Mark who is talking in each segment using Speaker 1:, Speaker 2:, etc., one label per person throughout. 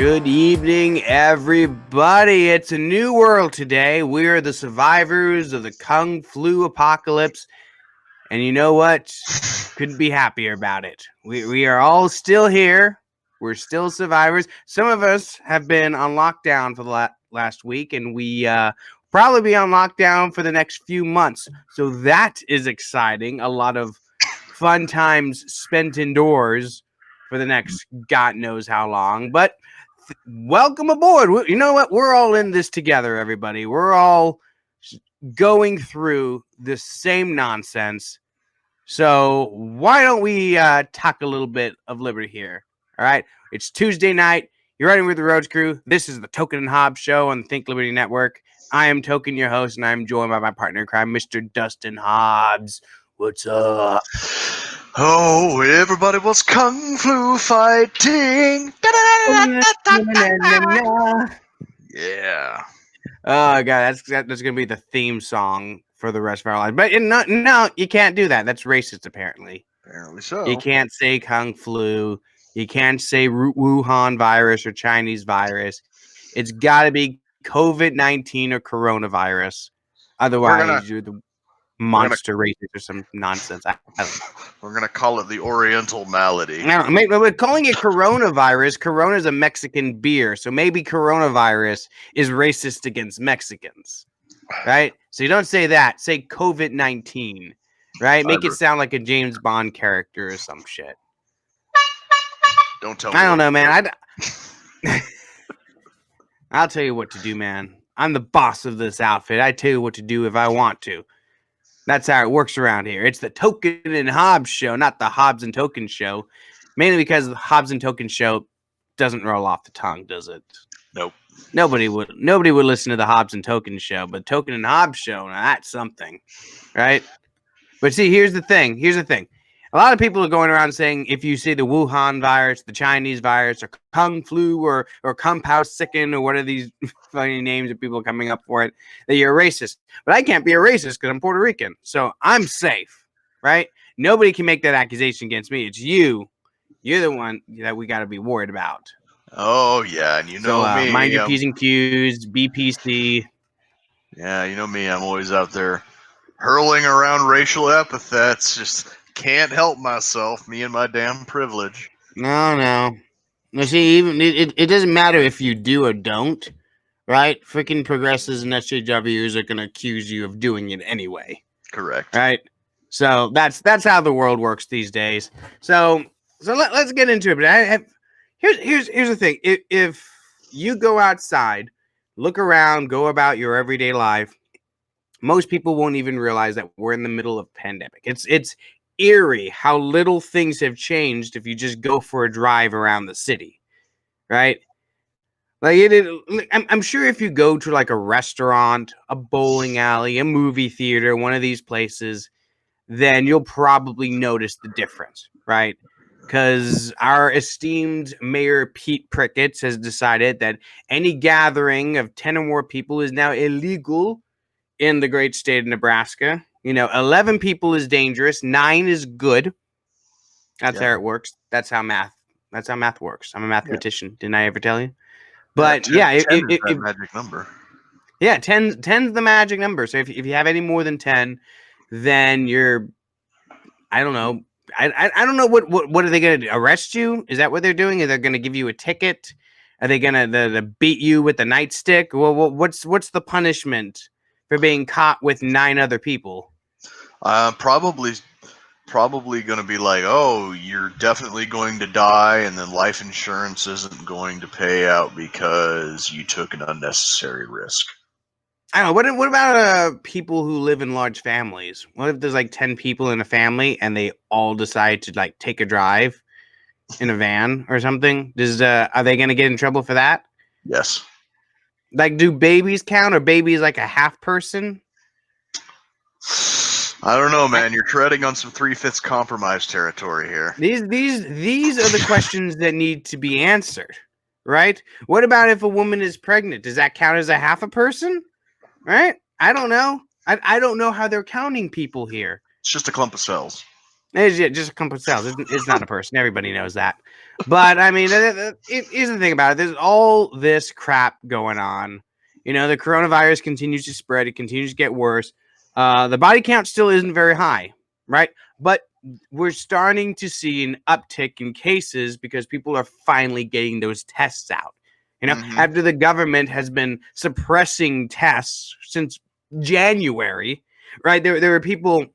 Speaker 1: Good evening, everybody. It's a new world today. We're the survivors of the Kung Flu apocalypse. And you know what? Couldn't be happier about it. We are all still here. We're still survivors. Some of us have been on lockdown for the last week, and we probably be on lockdown for the next few months. So that is exciting. A lot of fun times spent indoors for the next God knows how long. But welcome aboard. You know what? We're all in this together, everybody. We're all going through this same nonsense. So why don't we talk a little bit of liberty here? All right. It's Tuesday night. You're riding with the Roads Crew. This is the Token and Hobbs Show on the Think Liberty Network. I am Token, your host, and I'm joined by my partner in crime, Mr. Dustin Hobbs. What's up?
Speaker 2: Oh, everybody was kung flu fighting. Yeah.
Speaker 1: Oh god, that's gonna be the theme song for the rest of our lives. But no, you can't do that. That's racist, apparently.
Speaker 2: Apparently so.
Speaker 1: You can't say kung flu. You can't say Wuhan virus or Chinese virus. It's got to be COVID-19 or coronavirus. Otherwise, you're the monster racist or some nonsense.
Speaker 2: We're going to call it the Oriental malady.
Speaker 1: No, we're calling it coronavirus. Corona is a Mexican beer, so maybe coronavirus is racist against Mexicans, right? So you don't say that. Say COVID-19, right? Make it sound like a James Bond character or some shit.
Speaker 2: Don't tell me.
Speaker 1: I don't know, man. I'll tell you what to do, man. I'm the boss of this outfit. I tell you what to do if I want to. That's how it works around here. It's the Token and Hobbs Show, not the Hobbs and Token Show. Mainly because the Hobbs and Token Show doesn't roll off the tongue, does it?
Speaker 2: Nope.
Speaker 1: Nobody would listen to the Hobbs and Token Show, but Token and Hobbs Show, now that's something, right? But see, here's the thing. A lot of people are going around saying if you see the Wuhan virus, the Chinese virus, or Kung Flu, or Kung Pao Sicken, or what are these funny names that people are coming up for it, that you're a racist. But I can't be a racist because I'm Puerto Rican. So I'm safe, right? Nobody can make that accusation against me. It's you. You're the one that we got to be worried about.
Speaker 2: Oh, yeah. And you know me.
Speaker 1: Mind your P's and Q's, BPC.
Speaker 2: Yeah, you know me. I'm always out there hurling around racial epithets. Just can't help myself. Me and my damn privilege.
Speaker 1: No. See, even it doesn't matter if you do or don't, right? Freaking progressives and SJWs are going to accuse you of doing it anyway.
Speaker 2: Correct.
Speaker 1: Right? So that's how the world works these days. So let's get into it. But here's the thing. If you go outside, look around, go about your everyday life, most people won't even realize that we're in the middle of a pandemic. It's eerie how little things have changed if you just go for a drive around the city, right? Like I'm sure if you go to like a restaurant, a bowling alley, a movie theater, one of these places, then you'll probably notice the difference, right? Because our esteemed Mayor Pete Pricketts has decided that any gathering of 10 or more people is now illegal in the great state of Nebraska. 11 people is dangerous. 9 is good. That's how it works. That's how math works. I'm a mathematician. Yeah. Didn't I ever tell you? But 10 is
Speaker 2: that magic number.
Speaker 1: Yeah, 10's the magic number. So if you have any more than 10, then you're, I don't know. I don't know what are they going to arrest you? Is that what they're doing? Are they going to give you a ticket? Are they going to beat you with the nightstick? Well, what's the punishment for being caught with 9 other people?
Speaker 2: Probably going to be like, oh, you're definitely going to die, and then life insurance isn't going to pay out because you took an unnecessary risk.
Speaker 1: I don't know. What about people who live in large families? What if there's like 10 people in a family and they all decide to like take a drive in a van or something? Are they going to get in trouble for that?
Speaker 2: Yes.
Speaker 1: Like, do babies count, or babies like a half person?
Speaker 2: I don't know, man. You're treading on some 3/5 compromise territory here.
Speaker 1: These are the questions that need to be answered, right? What about if a woman is pregnant? Does that count as a half a person? Right? I don't know. I don't know how they're counting people here.
Speaker 2: It's just a clump of cells.
Speaker 1: It's just a clump of cells. It's not a person. Everybody knows that. But I mean, here's the thing about it. There's all this crap going on. The coronavirus continues to spread. It continues to get worse. The body count still isn't very high, right? But we're starting to see an uptick in cases because people are finally getting those tests out. After the government has been suppressing tests since January, right? There were people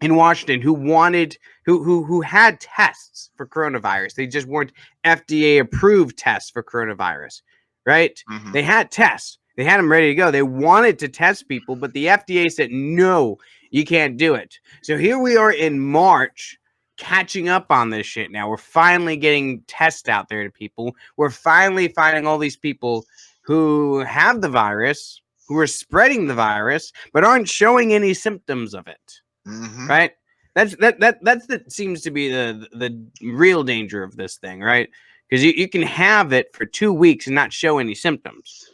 Speaker 1: in Washington who had tests for coronavirus. They just weren't FDA approved tests for coronavirus, right?
Speaker 2: Mm-hmm.
Speaker 1: They had tests. They had them ready to go. They wanted to test people, but the FDA said, no, you can't do it. So here we are in March catching up on this shit now. We're finally getting tests out there to people. We're finally finding all these people who have the virus, who are spreading the virus, but aren't showing any symptoms of it.
Speaker 2: Mm-hmm.
Speaker 1: Right? That seems to be the real danger of this thing, right? Because you can have it for 2 weeks and not show any symptoms,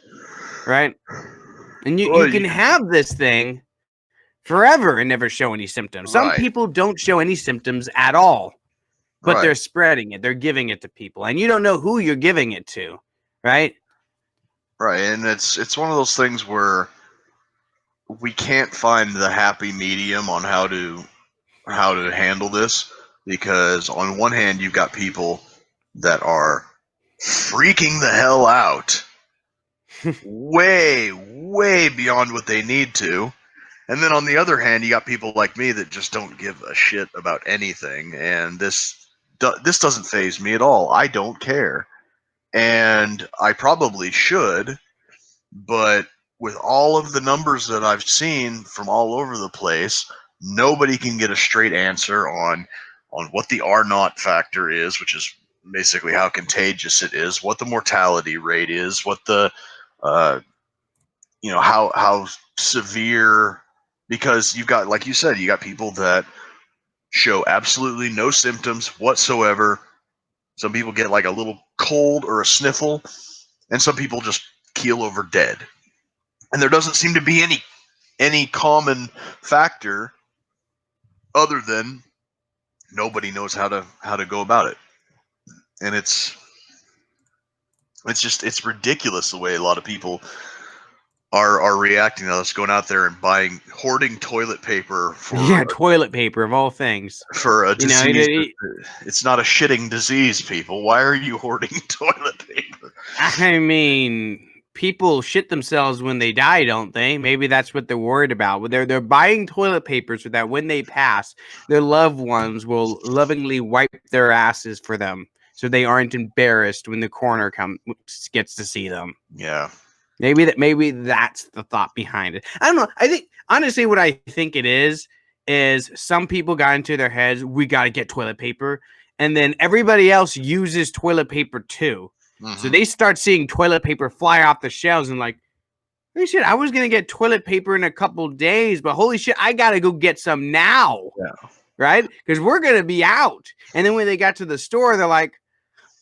Speaker 1: right? And you can have this thing forever and never show any symptoms. Some people don't show any symptoms at all, but they're spreading it. They're giving it to people, and you don't know who you're giving it to, right?
Speaker 2: Right, and it's one of those things where we can't find the happy medium on how to handle this, because on one hand you've got people that are freaking the hell out way beyond what they need to, and then on the other hand you got people like me that just don't give a shit about anything, and this doesn't faze me at all. I don't care, and I probably should, but with all of the numbers that I've seen from all over the place, nobody can get a straight answer on what the R naught factor is, which is basically how contagious it is, what the mortality rate is, what the how severe, because you've got, like you said, you got people that show absolutely no symptoms whatsoever. Some people get like a little cold or a sniffle, and some people just keel over dead. And there doesn't seem to be any common factor other than nobody knows how to go about it. And it's ridiculous the way a lot of people are reacting to this, going out there and hoarding toilet paper for
Speaker 1: toilet paper of all things
Speaker 2: for a disease. It's not a shitting disease, people. Why are you hoarding toilet paper?
Speaker 1: I mean, people shit themselves when they die, don't they? Maybe that's what they're worried about. They're buying toilet paper so that when they pass, their loved ones will lovingly wipe their asses for them, so they aren't embarrassed when the coroner gets to see them.
Speaker 2: Yeah.
Speaker 1: Maybe that's the thought behind it. I don't know. I think honestly, what I think it is some people got into their heads, we got to get toilet paper, and then everybody else uses toilet paper too. Mm-hmm. So they start seeing toilet paper fly off the shelves and like, holy shit, I was gonna get toilet paper in a couple days, but holy shit, I gotta go get some now.
Speaker 2: Yeah.
Speaker 1: Right? Because we're gonna be out. And then when they got to the store, they're like,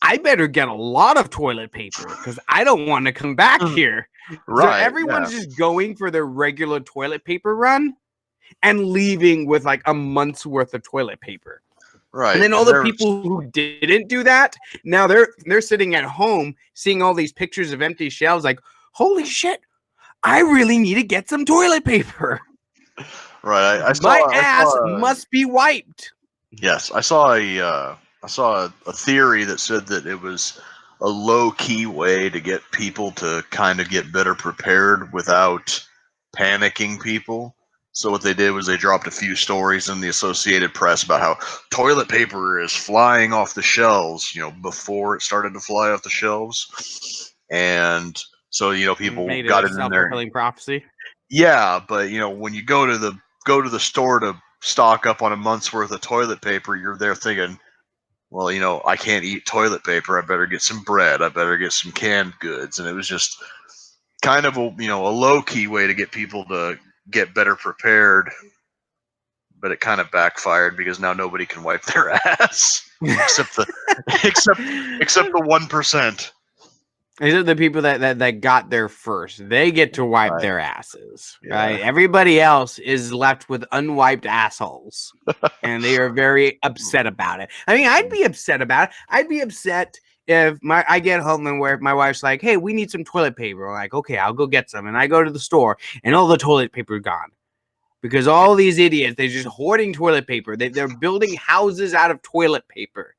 Speaker 1: I better get a lot of toilet paper because I don't want to come back here. Right. So everyone's just going for their regular toilet paper run and leaving with like a month's worth of toilet paper. Right. And then all the people who didn't do that, now they're sitting at home seeing all these pictures of empty shelves like, holy shit, I really need to get some toilet paper.
Speaker 2: Right.
Speaker 1: My ass must be wiped.
Speaker 2: Yes. I saw a theory that said that it was a low-key way to get people to kind of get better prepared without panicking people. So what they did was they dropped a few stories in the Associated Press about how toilet paper is flying off the shelves, before it started to fly off the shelves. And so, people got it in there.
Speaker 1: Self-fulfilling prophecy.
Speaker 2: Yeah, but when you go to the store to stock up on a month's worth of toilet paper, you're there thinking, well, I can't eat toilet paper. I better get some bread. I better get some canned goods. And it was just kind of a low-key way to get people to get better prepared. But it kind of backfired because now nobody can wipe their ass except the 1%.
Speaker 1: These are the people that got there first. They get to wipe
Speaker 2: Right.
Speaker 1: their asses,
Speaker 2: Yeah.
Speaker 1: right? Everybody else is left with unwiped assholes, and they are very upset about it. I mean, I'd be upset about it. I'd be upset if I get home and where my wife's like, "Hey, we need some toilet paper." I'm like, "Okay, I'll go get some," and I go to the store, and all the toilet paper is gone because all these idiots they're just hoarding toilet paper. They're building houses out of toilet paper,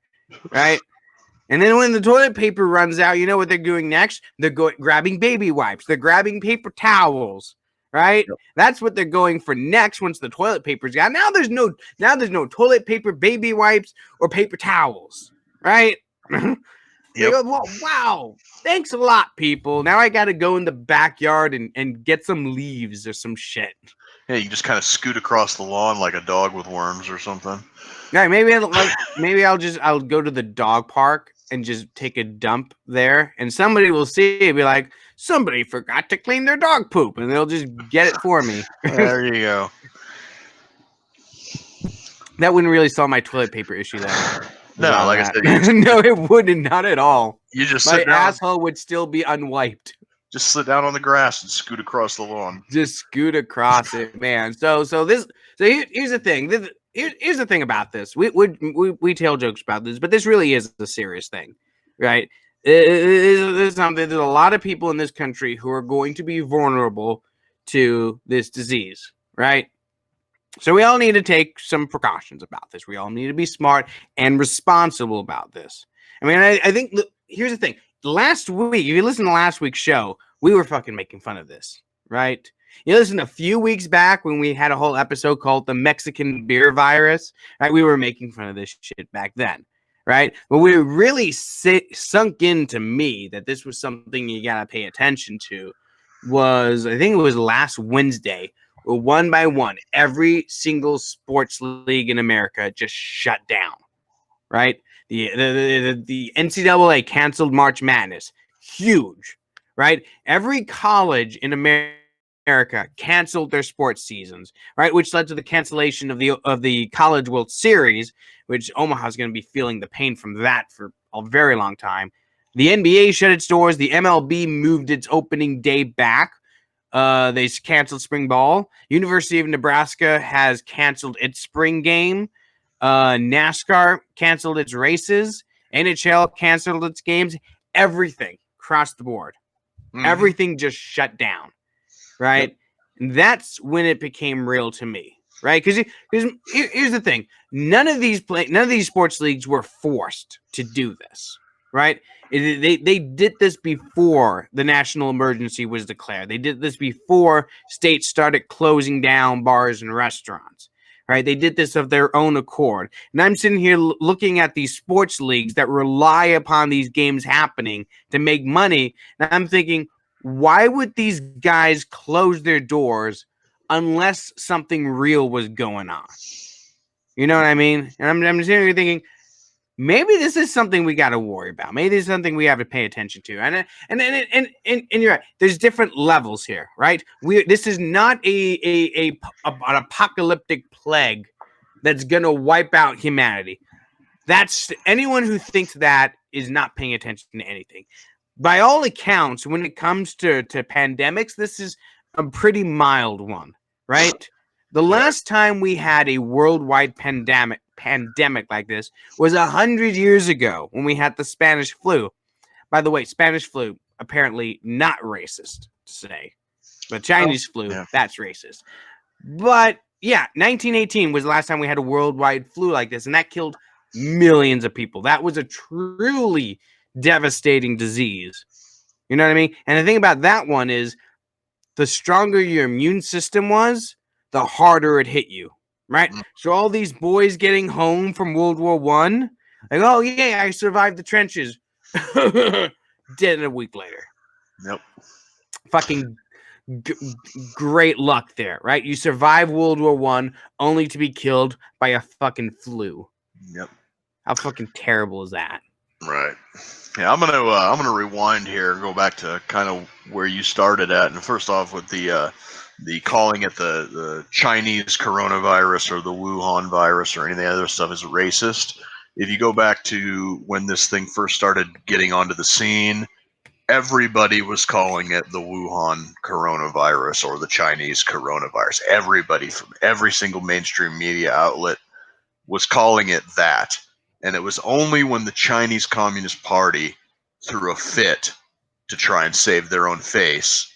Speaker 1: right? And then when the toilet paper runs out, you know what they're doing next? They're grabbing baby wipes. They're grabbing paper towels, right?
Speaker 2: Yep.
Speaker 1: That's what they're going for next once the toilet paper's gone. Now there's no toilet paper, baby wipes, or paper towels, right? They go, wow, thanks a lot, people. Now I got to go in the backyard and get some leaves or some shit.
Speaker 2: Yeah, you can just kind of scoot across the lawn like a dog with worms or something.
Speaker 1: Yeah, maybe I'll go to the dog park and just take a dump there, and somebody will see it and be like, somebody forgot to clean their dog poop, and they'll just get it for me.
Speaker 2: There you go.
Speaker 1: That wouldn't really solve my toilet paper issue, though.
Speaker 2: No, like I said,
Speaker 1: no, it wouldn't, not at all.
Speaker 2: You just
Speaker 1: My
Speaker 2: sit down,
Speaker 1: asshole would still be unwiped.
Speaker 2: just sit down on the grass and scoot across the lawn.
Speaker 1: Just scoot across it, man. So here's the thing. Here's the thing about this. We tell jokes about this, but this really is a serious thing, right? It is something. There's a lot of people in this country who are going to be vulnerable to this disease, right? So we all need to take some precautions about this. We all need to be smart and responsible about this. I mean, I think here's the thing. Last week, if you listen to last week's show, we were fucking making fun of this, right? You listen a few weeks back when we had a whole episode called the Mexican beer virus, right? We were making fun of this shit back then, right? But we really sunk into me that this was something you got to pay attention to was, I think it was last Wednesday, where one by one, every single sports league in America just shut down, right? The NCAA canceled March Madness. Huge, right? Every college in America canceled their sports seasons, right? Which led to the cancellation of the College World Series, which Omaha is going to be feeling the pain from that for a very long time. The NBA shut its doors. The MLB moved its opening day back. They canceled spring ball. University of Nebraska has canceled its spring game. NASCAR canceled its races. NHL canceled its games. Everything across the board. Mm-hmm. Everything just shut down, right? Yep. And that's when it became real to me, right? Because here's the thing: none of these sports leagues were forced to do this, right? They did this before the national emergency was declared. They did this before states started closing down bars and restaurants, right? They did this of their own accord. And I'm sitting here looking at these sports leagues that rely upon these games happening to make money. And I'm thinking, why would these guys close their doors unless something real was going on? You know what I mean? And I'm sitting here thinking, maybe this is something we got to worry about. Maybe this is something we have to pay attention to. And you're right. There's different levels here, right? This is not an apocalyptic plague that's gonna wipe out humanity. That's anyone who thinks that is not paying attention to anything. By all accounts, when it comes to pandemics, this is a pretty mild one, right? The last time we had a worldwide pandemic like this was 100 years ago when we had the Spanish flu. By the way, Spanish flu, apparently not racist to say, but Chinese flu, that's racist. But yeah, 1918 was the last time we had a worldwide flu like this, and that killed millions of people. That was a truly devastating disease. You know what I mean? And the thing about that one is the stronger your immune system was, the harder it hit you, right? So all these boys getting home from World War I, like, oh yeah, I survived the trenches. Dead a week later.
Speaker 2: Yep.
Speaker 1: Fucking great luck there, right? You survive World War I only to be killed by a fucking flu.
Speaker 2: Yep.
Speaker 1: How fucking terrible is that?
Speaker 2: Right. Yeah, I'm gonna rewind here and go back to kind of where you started at. And first off, with the calling it the Chinese coronavirus or the Wuhan virus or any of the other stuff is racist. If you go back to when this thing first started getting onto the scene, everybody was calling it the Wuhan coronavirus or the Chinese coronavirus. Everybody from every single mainstream media outlet was calling it that. And it was only when the Chinese Communist Party threw a fit to try and save their own face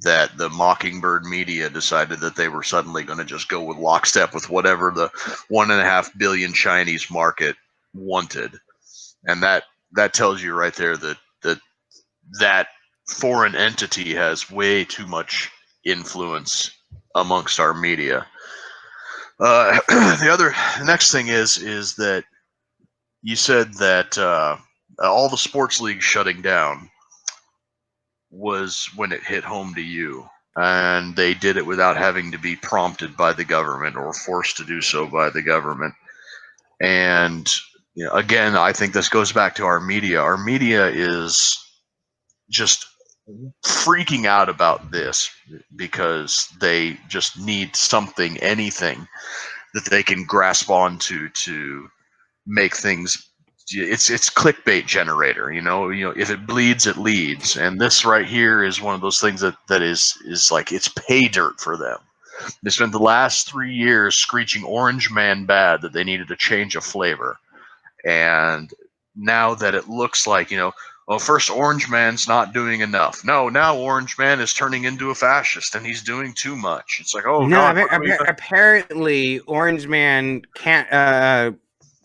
Speaker 2: that the Mockingbird media decided that they were suddenly going to just go with lockstep with whatever the 1.5 billion Chinese market wanted. And that tells you right there that foreign entity has way too much influence amongst our media. The next thing is that you said that all the sports leagues shutting down was when it hit home to you, and they did it without having to be prompted by the government or forced to do so by the government. And again, I think this goes back to our media. Our media is just freaking out about this because they just need something, anything that they can grasp onto to make things. It's clickbait generator, if it bleeds, it leads. And this right here is one of those things that is like, it's pay dirt for them. They spent the last 3 years screeching Orange Man bad that they needed to change a flavor. And now that it looks like, first Orange Man's not doing enough. No, now Orange Man is turning into a fascist and he's doing too much. It's like, oh,
Speaker 1: no,
Speaker 2: God.
Speaker 1: apparently Orange Man can't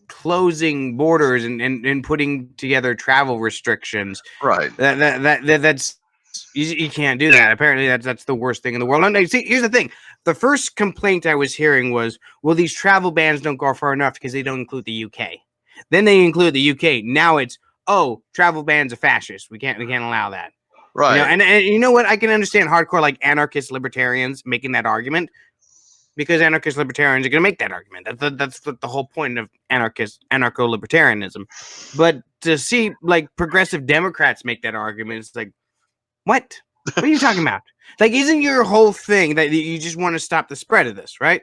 Speaker 1: closing borders and putting together travel restrictions.
Speaker 2: Right.
Speaker 1: That's you can't do that. Apparently that's the worst thing in the world. And see, here's the thing. The first complaint I was hearing was, well, these travel bans don't go far enough because they don't include the UK. Then they include the UK. Now it's, oh, travel bans are fascist. We can't allow that.
Speaker 2: Right.
Speaker 1: And you know what? I can understand hardcore like anarchist libertarians making that argument, because anarchist libertarians are going to make that argument. That's the whole point of anarcho-libertarianism. But to see like progressive Democrats make that argument, it's like, what? What are you talking about? Like, isn't your whole thing that you just want to stop the spread of this, right?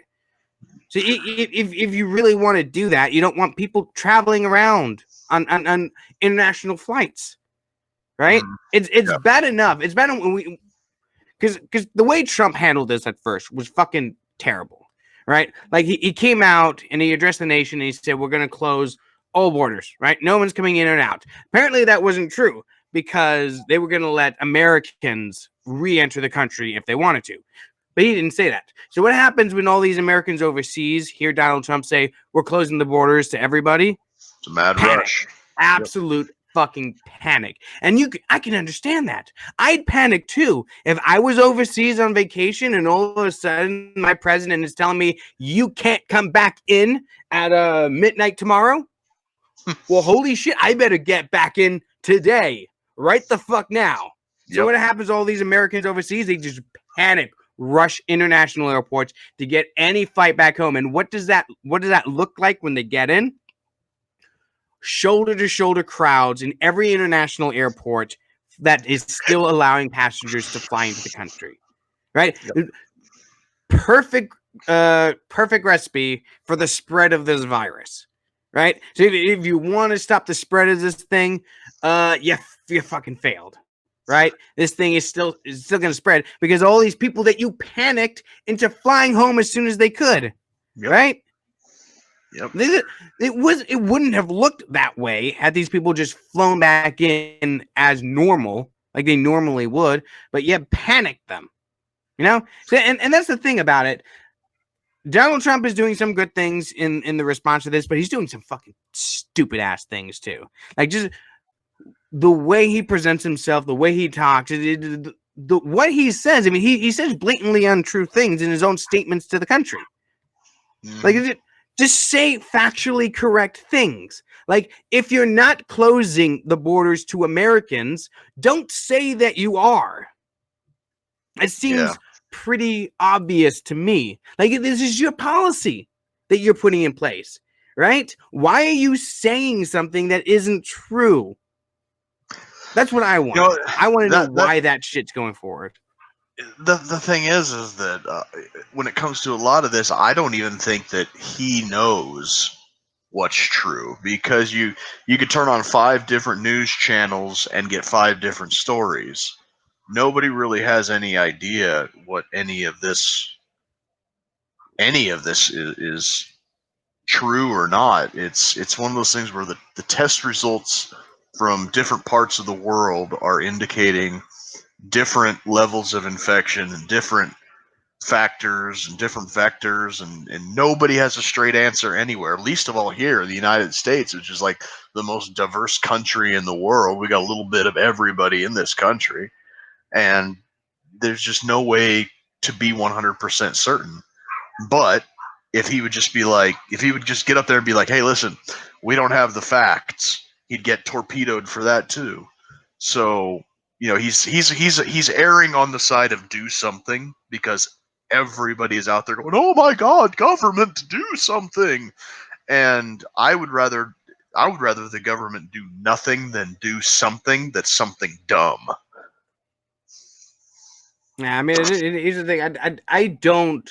Speaker 1: So if you really want to do that, you don't want people traveling around on international flights, right? It's bad enough. It's bad when we, because the way Trump handled this at first was fucking terrible, right? Like he came out and he addressed the nation and he said, we're going to close all borders, right? No one's coming in and out. Apparently that wasn't true, because they were going to let Americans re-enter the country if they wanted to. But he didn't say that. So what happens when all these Americans overseas hear Donald Trump say, we're closing the borders to everybody?
Speaker 2: It's a mad rush.
Speaker 1: Absolute fucking panic. And I can understand that. I'd panic too if I was overseas on vacation and all of a sudden my president is telling me you can't come back in at midnight tomorrow. Well, holy shit, I better get back in today, right the fuck now. So what happens to all these Americans overseas? They just panic, rush international airports to get any flight back home. And what does that look like when they get in? Shoulder to shoulder crowds in every international airport that is still allowing passengers to fly into the country, right? Perfect recipe for the spread of this virus, right? So if you want to stop the spread of this thing, you fucking failed, right? This thing is still going to spread because all these people that you panicked into flying home as soon as they could, right?
Speaker 2: Yep.
Speaker 1: It wouldn't have looked that way had these people just flown back in as normal, like they normally would, but yet panicked them, So, and that's the thing about it. Donald Trump is doing some good things in the response to this, but he's doing some fucking stupid ass things too. Like just the way he presents himself, the way he talks, what he says. I mean, he says blatantly untrue things in his own statements to the country. Like, just say factually correct things. Like, if you're not closing the borders to Americans, don't say that you are. It seems pretty obvious to me. Like, this is your policy that you're putting in place, right? Why are you saying something that isn't true? That's what I want. I want to know why that shit's going forward.
Speaker 2: The thing is that when it comes to a lot of this, I don't even think that he knows what's true, because you could turn on 5 different news channels and get 5 different stories. Nobody really has any idea what any of this is true or not. It's one of those things where the test results from different parts of the world are indicating different levels of infection and different factors and different vectors, and nobody has a straight answer anywhere, least of all here in the United States, which is like the most diverse country in the world. We got a little bit of everybody in this country, and there's just no way to be 100% certain. But if he would just get up there and be like, hey, listen, we don't have the facts, he'd get torpedoed for that too. So, he's erring on the side of do something, because everybody is out there going, oh my God, government, do something. And I would rather the government do nothing than do something that's something dumb.
Speaker 1: Yeah, I mean, here's the thing. I don't.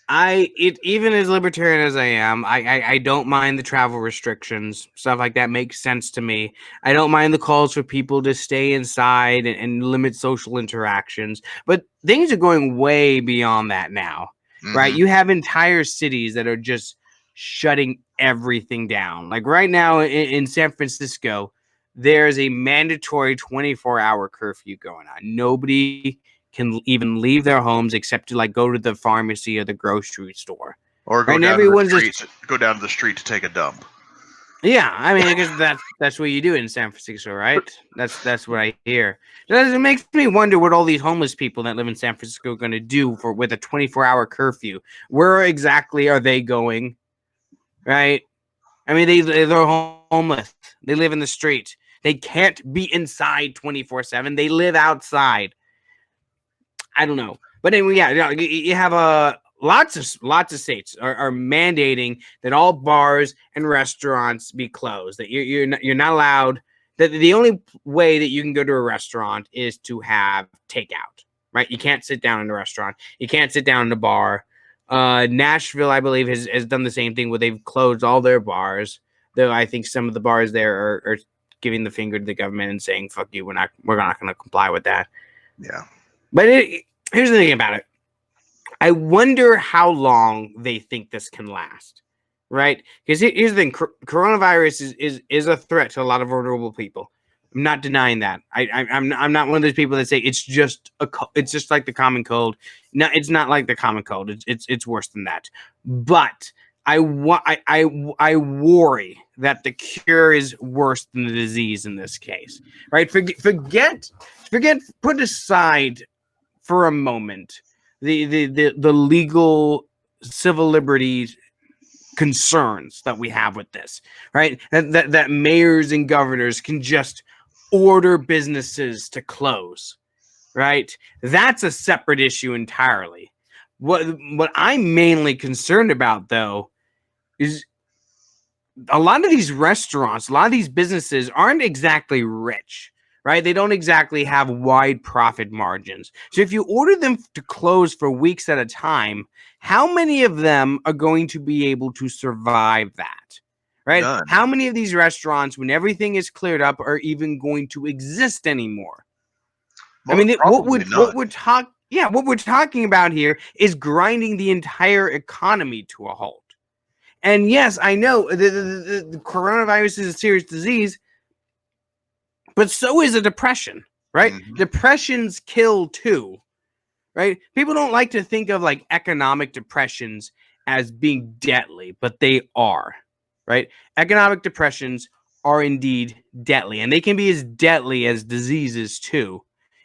Speaker 1: Even as libertarian as I am, I don't mind the travel restrictions. Stuff like that makes sense to me. I don't mind the calls for people to stay inside and limit social interactions. But things are going way beyond that now, right?
Speaker 2: Mm-hmm.
Speaker 1: You have entire cities that are just shutting everything down. Like right now in San Francisco, there's a mandatory 24-hour curfew going on. Nobody can even leave their homes except to like go to the pharmacy or the grocery store.
Speaker 2: Or
Speaker 1: Right? And everyone's
Speaker 2: go down to the street to take a dump.
Speaker 1: Yeah, I mean, I guess that's what you do in San Francisco, right? That's what I hear. It makes me wonder what all these homeless people that live in San Francisco are going to do with a 24-hour curfew. Where exactly are they going? Right? I mean, they're homeless. They live in the street. They can't be inside 24/7. They live outside. I don't know, but anyway, yeah, you have lots of states are mandating that all bars and restaurants be closed. That you're not allowed. That the only way that you can go to a restaurant is to have takeout. Right? You can't sit down in a restaurant. You can't sit down in a bar. Nashville, I believe, has done the same thing where they've closed all their bars. Though I think some of the bars there are giving the finger to the government and saying "fuck you," we're not going to comply with that.
Speaker 2: Yeah.
Speaker 1: But here's the thing about it. I wonder how long they think this can last, right? Because here's the thing: coronavirus is a threat to a lot of vulnerable people. I'm not denying that. I'm not one of those people that say it's just like the common cold. No, it's not like the common cold. It's worse than that. But I worry that the cure is worse than the disease in this case, right? Forget. Put aside for a moment the legal civil liberties concerns that we have with this, right? That mayors and governors can just order businesses to close, right? That's a separate issue entirely. What I'm mainly concerned about, though, is a lot of these restaurants, a lot of these businesses aren't exactly rich, right? They don't exactly have wide profit margins. So if you order them to close for weeks at a time, how many of them are going to be able to survive that? Right?
Speaker 2: None.
Speaker 1: How many of these restaurants, when everything is cleared up, are even going to exist anymore? I mean, what we're talking about here is grinding the entire economy to a halt. And yes, I know the coronavirus is a serious disease, but so is a depression, right?
Speaker 2: Mm-hmm.
Speaker 1: Depressions kill too, right? People don't like to think of like economic depressions as being deadly, but they are, right? Economic depressions are indeed deadly, and they can be as deadly as diseases too,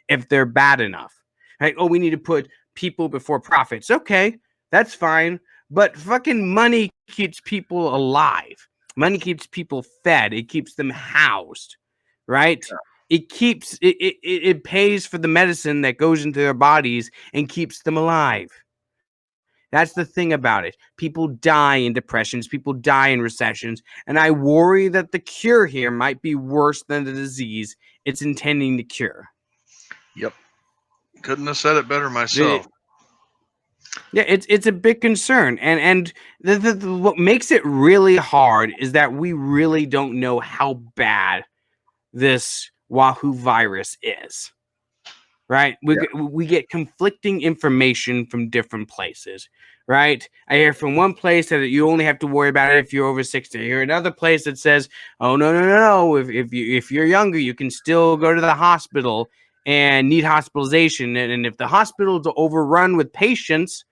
Speaker 1: if they're bad enough, right? Oh, we need to put people before profits. Okay, that's fine. But fucking money keeps people alive. Money keeps people fed. It keeps them housed, right? Yeah. It pays for the medicine that goes into their bodies and keeps them alive. That's the thing about it. People die in depressions. People die in recessions. And I worry that the cure here might be worse than the disease it's intending to cure.
Speaker 2: Yep. Couldn't have said it better myself.
Speaker 1: Yeah, it's a big concern, and what makes it really hard is that we really don't know how bad this Wahoo virus is. Right?
Speaker 2: Yeah.
Speaker 1: We get conflicting information from different places. Right? I hear from one place that you only have to worry about it if you're over 60. I hear another place that says, "Oh no! If you're younger, you can still go to the hospital and need hospitalization. And if the hospital's overrun with patients,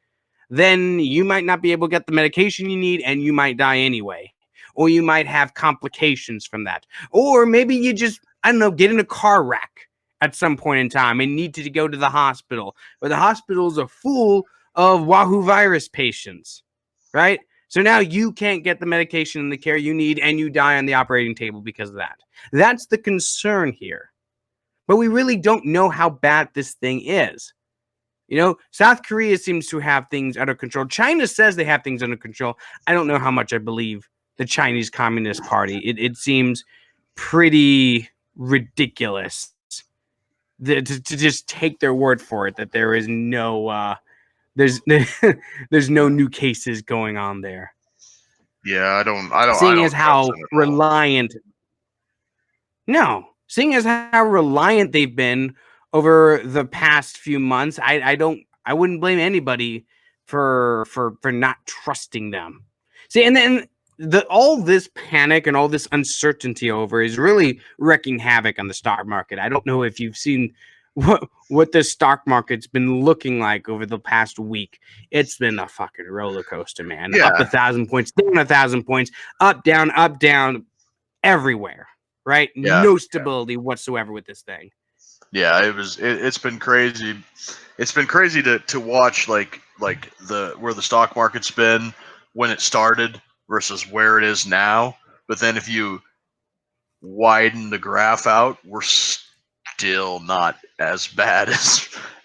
Speaker 1: then you might not be able to get the medication you need and you might die anyway. Or you might have complications from that. Or maybe you just, I don't know, get in a car wreck at some point in time and need to go to the hospital. But the hospitals are full of Wahoo virus patients, right? So now you can't get the medication and the care you need and you die on the operating table because of that. That's the concern here. But we really don't know how bad this thing is. South Korea seems to have things under control. China says they have things under control. I don't know how much I believe the Chinese Communist Party. It seems pretty ridiculous to just take their word for it that there is no there's there's no new cases going on there.
Speaker 2: Yeah, I don't.
Speaker 1: Seeing as how reliant they've been over the past few months, I wouldn't blame anybody for not trusting them. See, and then all this panic and all this uncertainty over is really wreaking havoc on the stock market. I don't know if you've seen what the stock market's been looking like over the past week. It's been a fucking roller coaster, man.
Speaker 2: Yeah.
Speaker 1: Up 1,000 points, down 1,000 points, up, down, everywhere. Right?
Speaker 2: Yeah,
Speaker 1: no stability whatsoever with this thing.
Speaker 2: Yeah, it's been crazy. It's been crazy to watch like where the stock market's been when it started versus where it is now. But then if you widen the graph out, we're still not as bad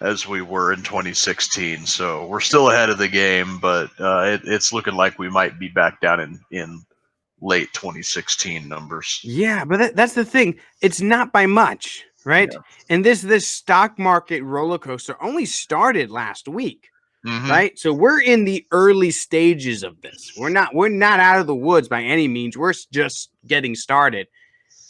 Speaker 2: as we were in 2016. So we're still ahead of the game, but it's looking like we might be back down in late 2016 numbers.
Speaker 1: Yeah, but that's the thing. It's not by much, right? Yeah. And this stock market roller coaster only started last week, right? So we're in the early stages of this. We're not out of the woods by any means. We're just getting started.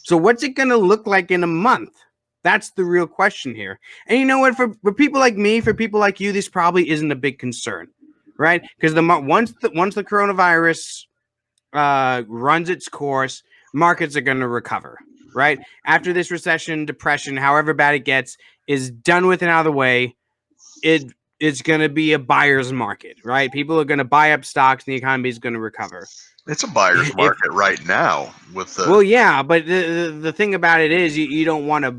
Speaker 1: So what's it going to look like in a month? That's the real question here. And you know what? For people like me, for people like you, this probably isn't a big concern, right? Because once the coronavirus runs its course, markets are going to recover, right? After this recession, depression, however bad it gets, is done with and out of the way, it's going to be a buyer's market, right? People are going to buy up stocks and the economy is going to recover.
Speaker 2: It's a buyer's market right now with the...
Speaker 1: Well, yeah, but the thing about it is you don't want to...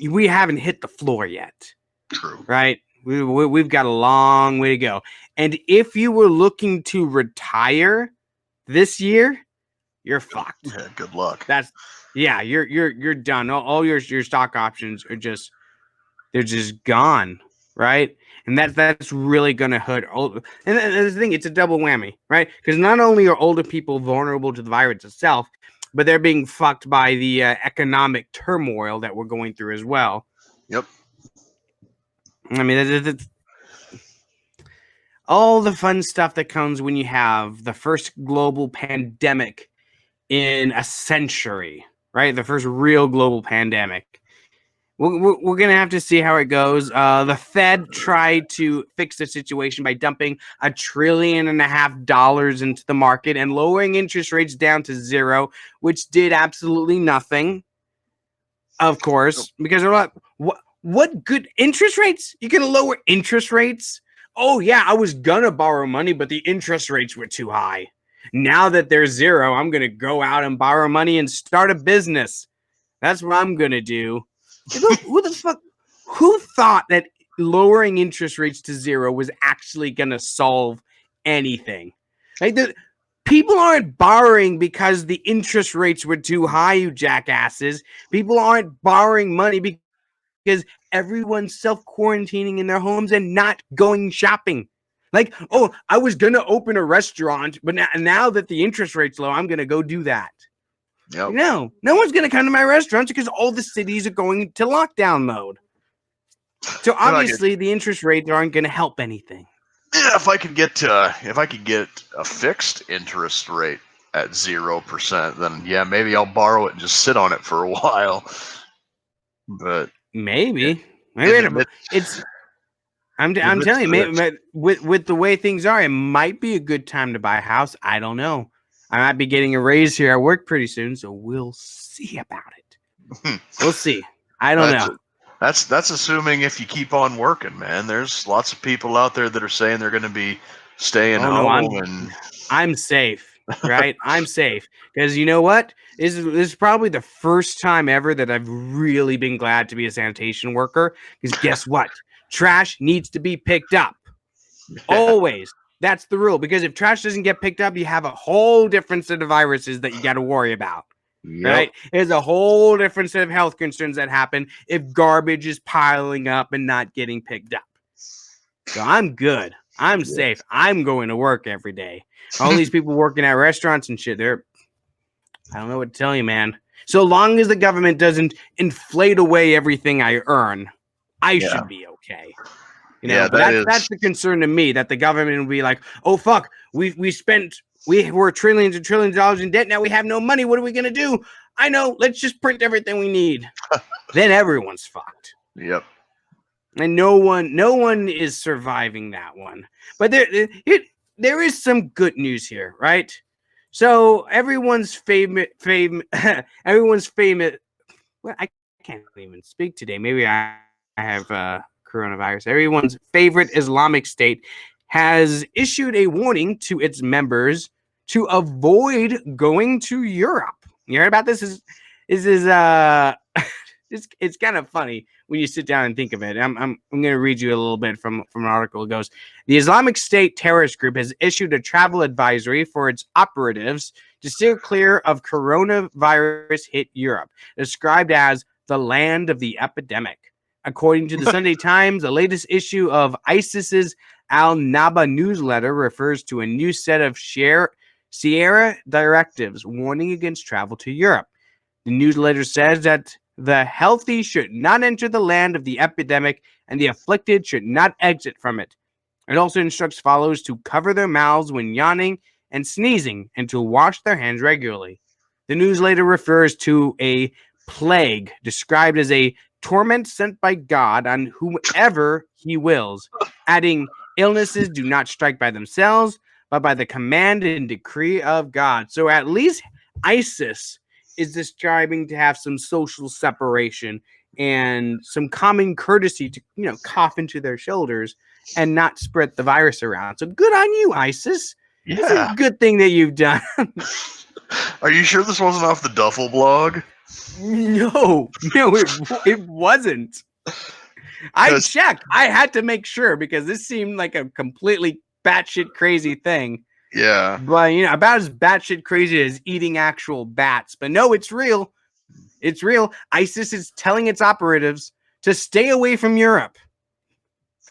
Speaker 1: We haven't hit the floor yet.
Speaker 2: True.
Speaker 1: Right? We've got a long way to go. And if you were looking to retire this year, you're fucked.
Speaker 2: Yeah, good luck.
Speaker 1: You're done. All your stock options are just gone, right? And that's really gonna hurt. And the thing, it's a double whammy, right? Because not only are older people vulnerable to the virus itself, but they're being fucked by the economic turmoil that we're going through as well.
Speaker 2: Yep.
Speaker 1: I mean, that's all the fun stuff that comes when you have the first global pandemic in a century, right? The first real global pandemic. We're going to have to see how it goes. The Fed tried to fix the situation by dumping $1.5 trillion into the market and lowering interest rates down to zero, which did absolutely nothing, of course, because they're like, what good interest rates? You're going to lower interest rates? Oh, yeah, I was going to borrow money, but the interest rates were too high. Now that they're zero, I'm going to go out and borrow money and start a business. That's what I'm going to do. Who the fuck? Who thought that lowering interest rates to zero was actually going to solve anything? Like, people aren't borrowing because the interest rates were too high, you jackasses. People aren't borrowing money because everyone's self-quarantining in their homes and not going shopping. Like, oh, I was going to open a restaurant, but now that the interest rate's low, I'm going to go do that.
Speaker 2: Yep.
Speaker 1: No one's going to come to my restaurants because all the cities are going to lockdown mode. So obviously, the interest rates aren't going to help anything.
Speaker 2: Yeah, if I could get a fixed interest rate at 0%, then yeah, maybe I'll borrow it and just sit on it for a while. But
Speaker 1: Maybe
Speaker 2: in
Speaker 1: it's. I'm
Speaker 2: the midst
Speaker 1: telling you,
Speaker 2: of
Speaker 1: maybe, with the way things are, it might be a good time to buy a house. I don't know. I might be getting a raise here at work pretty soon, so we'll see about it. We'll see. I don't know.
Speaker 2: That's assuming if you keep on working, man. There's lots of people out there that are saying they're going to be staying home.
Speaker 1: I'm safe, right? I'm safe because you know what? This is probably the first time ever that I've really been glad to be a sanitation worker. Because guess what? Trash needs to be picked up. Always. That's the rule. Because if trash doesn't get picked up, you have a whole different set of viruses that you got to worry about.
Speaker 2: Yep.
Speaker 1: Right? There's a whole different set of health concerns that happen if garbage is piling up and not getting picked up. So I'm good. I'm safe. I'm going to work every day. All these people working at restaurants and shit, I don't know what to tell you, man. So long as the government doesn't inflate away everything I earn, I should be okay. You know, but that's the concern to me, that the government will be like, oh fuck, we were trillions and trillions of dollars in debt. Now we have no money. What are we gonna do? I know. Let's just print everything we need. Then everyone's fucked.
Speaker 2: Yep.
Speaker 1: And no one is surviving that one. But there is some good news here, right? So everyone's famous. Well, I can't even speak today. Maybe I have coronavirus. Everyone's favorite Islamic State has issued a warning to its members to avoid going to Europe. You heard about this? It's kind of funny when you sit down and think of it. I'm going to read you a little bit from an article. It goes, the Islamic State terrorist group has issued a travel advisory for its operatives to steer clear of coronavirus hit Europe, described as the land of the epidemic. According to the Sunday Times, the latest issue of ISIS's Al-Naba newsletter refers to a new set of Sierra directives warning against travel to Europe. The newsletter says that the healthy should not enter the land of the epidemic, and the afflicted should not exit from it. It also instructs followers to cover their mouths when yawning and sneezing, and to wash their hands regularly. The newsletter refers to a plague described as a torment sent by God on whomever he wills, adding, illnesses do not strike by themselves, but by the command and decree of God. So at least ISIS is describing to have some social separation and some common courtesy to, cough into their shoulders and not spread the virus around. So good on you, ISIS. Yeah. It's a good thing that you've done.
Speaker 2: Are you sure this wasn't off the Duffel blog?
Speaker 1: No, it wasn't. I checked. I had to make sure because this seemed like a completely batshit crazy thing.
Speaker 2: Yeah.
Speaker 1: But, about as batshit crazy as eating actual bats. But no, it's real. It's real. ISIS is telling its operatives to stay away from Europe.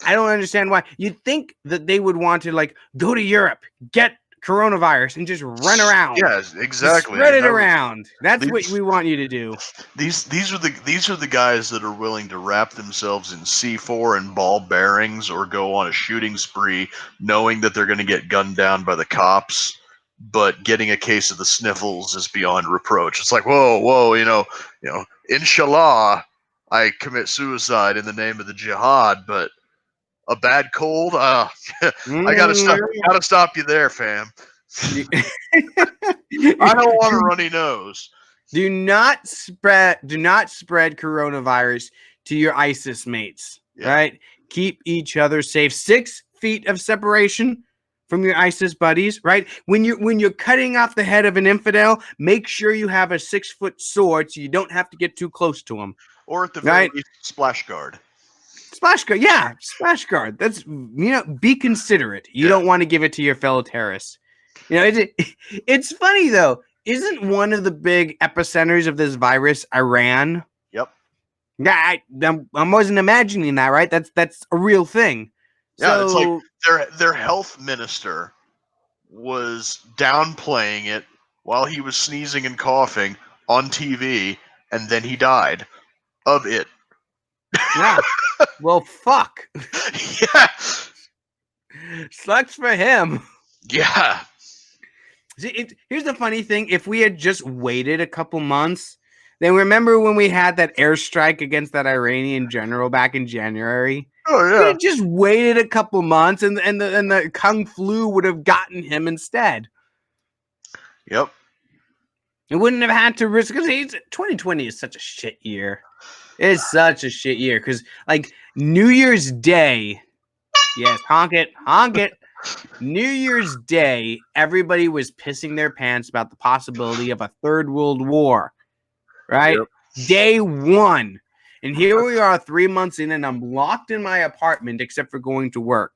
Speaker 1: I don't understand why. You'd think that they would want to, go to Europe, get coronavirus, and just run around.
Speaker 2: Yeah, exactly.
Speaker 1: Spread it around. That's what we want you to do.
Speaker 2: These are the guys that are willing to wrap themselves in C4 and ball bearings or go on a shooting spree, knowing that they're going to get gunned down by the cops, but getting a case of the sniffles is beyond reproach. It's like, whoa, inshallah, I commit suicide in the name of the jihad, but a bad cold, I gotta stop you there, fam. I don't want a runny nose.
Speaker 1: Do not spread coronavirus to your ISIS mates, right? Keep each other safe. 6 feet of separation from your ISIS buddies, right? When you're cutting off the head of an infidel, make sure you have a 6-foot sword so you don't have to get too close to him.
Speaker 2: Or at the very least, splash guard.
Speaker 1: Splash guard, yeah, splash guard. That's, be considerate. You don't want to give it to your fellow terrorists. It's funny though. Isn't one of the big epicenters of this virus Iran?
Speaker 2: Yep.
Speaker 1: Yeah, I wasn't imagining that. Right? That's a real thing.
Speaker 2: Yeah, it's like their health minister was downplaying it while he was sneezing and coughing on TV, and then he died of it.
Speaker 1: Yeah. Well, fuck.
Speaker 2: Yeah.
Speaker 1: Sucks for him.
Speaker 2: Yeah.
Speaker 1: See, here's the funny thing. If we had just waited a couple months, then remember when we had that airstrike against that Iranian general back in January?
Speaker 2: Oh
Speaker 1: We
Speaker 2: yeah.
Speaker 1: had just waited a couple months, and the Kung Flu would have gotten him instead.
Speaker 2: Yep.
Speaker 1: It wouldn't have had to risk, because 2020 is such a shit year. It's such a shit year because, like, New Year's Day, yes, honk it. New Year's Day, everybody was pissing their pants about the possibility of a third world war, right?
Speaker 2: Yep.
Speaker 1: Day one. And here we are 3 months in, and I'm locked in my apartment except for going to work,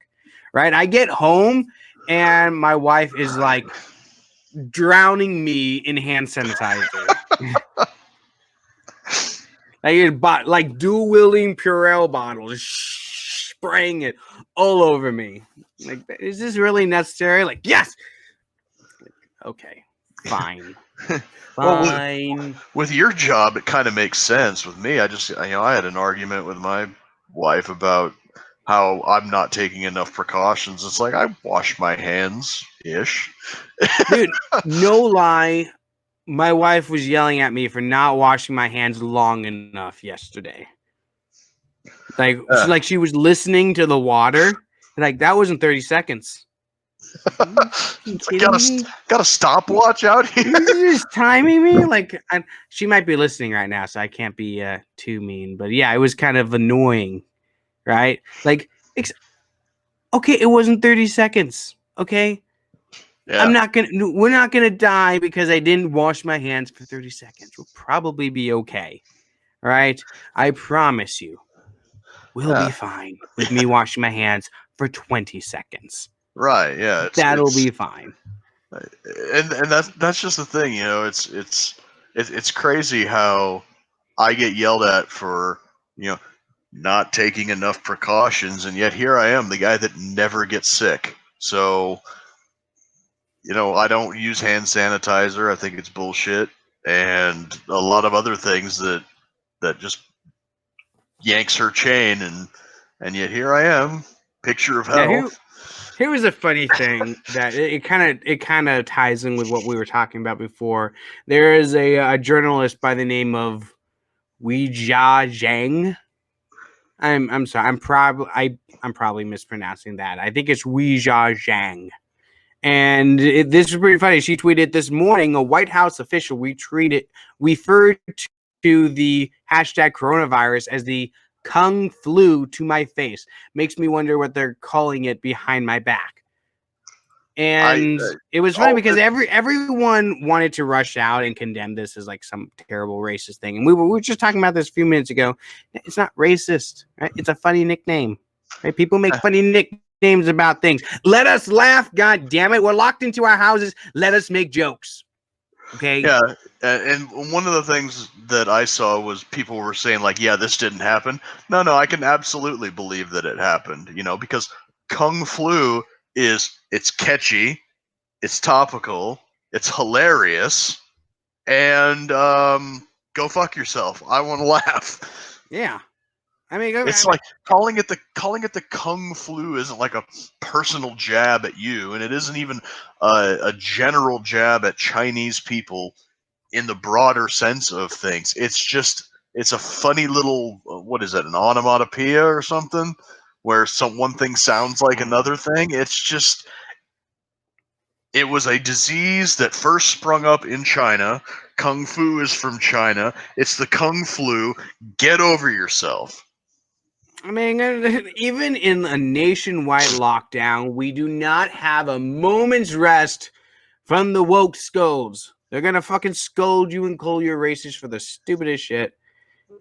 Speaker 1: right? I get home, and my wife is like drowning me in hand sanitizer. like dual wielding Purell bottles, spraying it all over me. Like, is this really necessary? Like, yes. Okay, fine. Fine.
Speaker 2: Well, with your job, it kind of makes sense. With me, I had an argument with my wife about how I'm not taking enough precautions. It's like I wash my hands ish.
Speaker 1: Dude, no lie. My wife was yelling at me for not washing my hands long enough yesterday. Like she was listening to the water. Like, that wasn't 30 seconds.
Speaker 2: It's like, got a stopwatch out here.
Speaker 1: You're just timing me. Like, she might be listening right now, so I can't be too mean. But yeah, it was kind of annoying, right? Like, okay, it wasn't 30 seconds. Okay,
Speaker 2: Yeah.
Speaker 1: We're not gonna die because I didn't wash my hands for 30 seconds. We'll probably be okay. Right? I promise you, we'll be fine with me washing my hands for 20 seconds.
Speaker 2: Right. Yeah.
Speaker 1: That'll be fine.
Speaker 2: And that's just the thing, it's crazy how I get yelled at for not taking enough precautions, and yet here I am, the guy that never gets sick. So I don't use hand sanitizer. I think it's bullshit, and a lot of other things that just yanks her chain, and yet here I am, picture of health.
Speaker 1: Here was a funny thing that it kind of ties in with what we were talking about before. There is a journalist by the name of Weijia Zhang. I'm sorry. I'm probably mispronouncing that. I think it's Weijia Zhang. And this is pretty funny. She tweeted this morning, a White House official referred to the hashtag coronavirus as the Kung Flu to my face. Makes me wonder what they're calling it behind my back. And it was funny because everyone wanted to rush out and condemn this as like some terrible racist thing. And we were just talking about this a few minutes ago. It's not racist, right? It's a funny nickname, right? People make funny nicknames about things. Let us laugh, god damn it. We're locked into our houses. Let us make jokes. Okay.
Speaker 2: Yeah, and one of the things that I saw was people were saying like, yeah, this didn't happen. No, I can absolutely believe that it happened, because Kung Flu it's catchy, it's topical, it's hilarious, and go fuck yourself. I want to laugh.
Speaker 1: Yeah. I mean,
Speaker 2: it's like calling it the Kung Flu isn't like a personal jab at you, and it isn't even a general jab at Chinese people in the broader sense of things. It's a funny little what is it, an onomatopoeia or something, where one thing sounds like another thing. It was a disease that first sprung up in China. Kung Fu is from China. It's the Kung Flu. Get over yourself.
Speaker 1: I mean, even in a nationwide lockdown, we do not have a moment's rest from the woke scolds. They're gonna fucking scold you and call you a racist for the stupidest shit.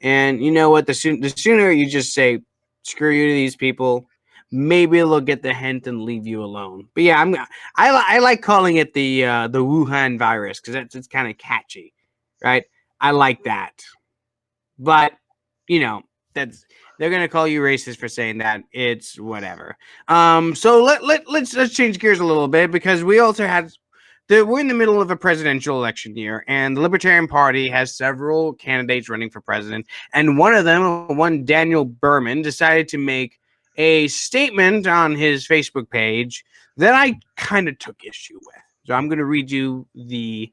Speaker 1: And you know what? The sooner you just say screw you to these people, maybe they'll get the hint and leave you alone. But yeah, I like calling it the Wuhan virus because it's kind of catchy, right? I like that. But they're gonna call you racist for saying that. It's whatever. So let's change gears a little bit because we also had we're in the middle of a presidential election year, and the Libertarian Party has several candidates running for president. And one of them, one Daniel Berman, decided to make a statement on his Facebook page that I kind of took issue with. So I'm going to read you the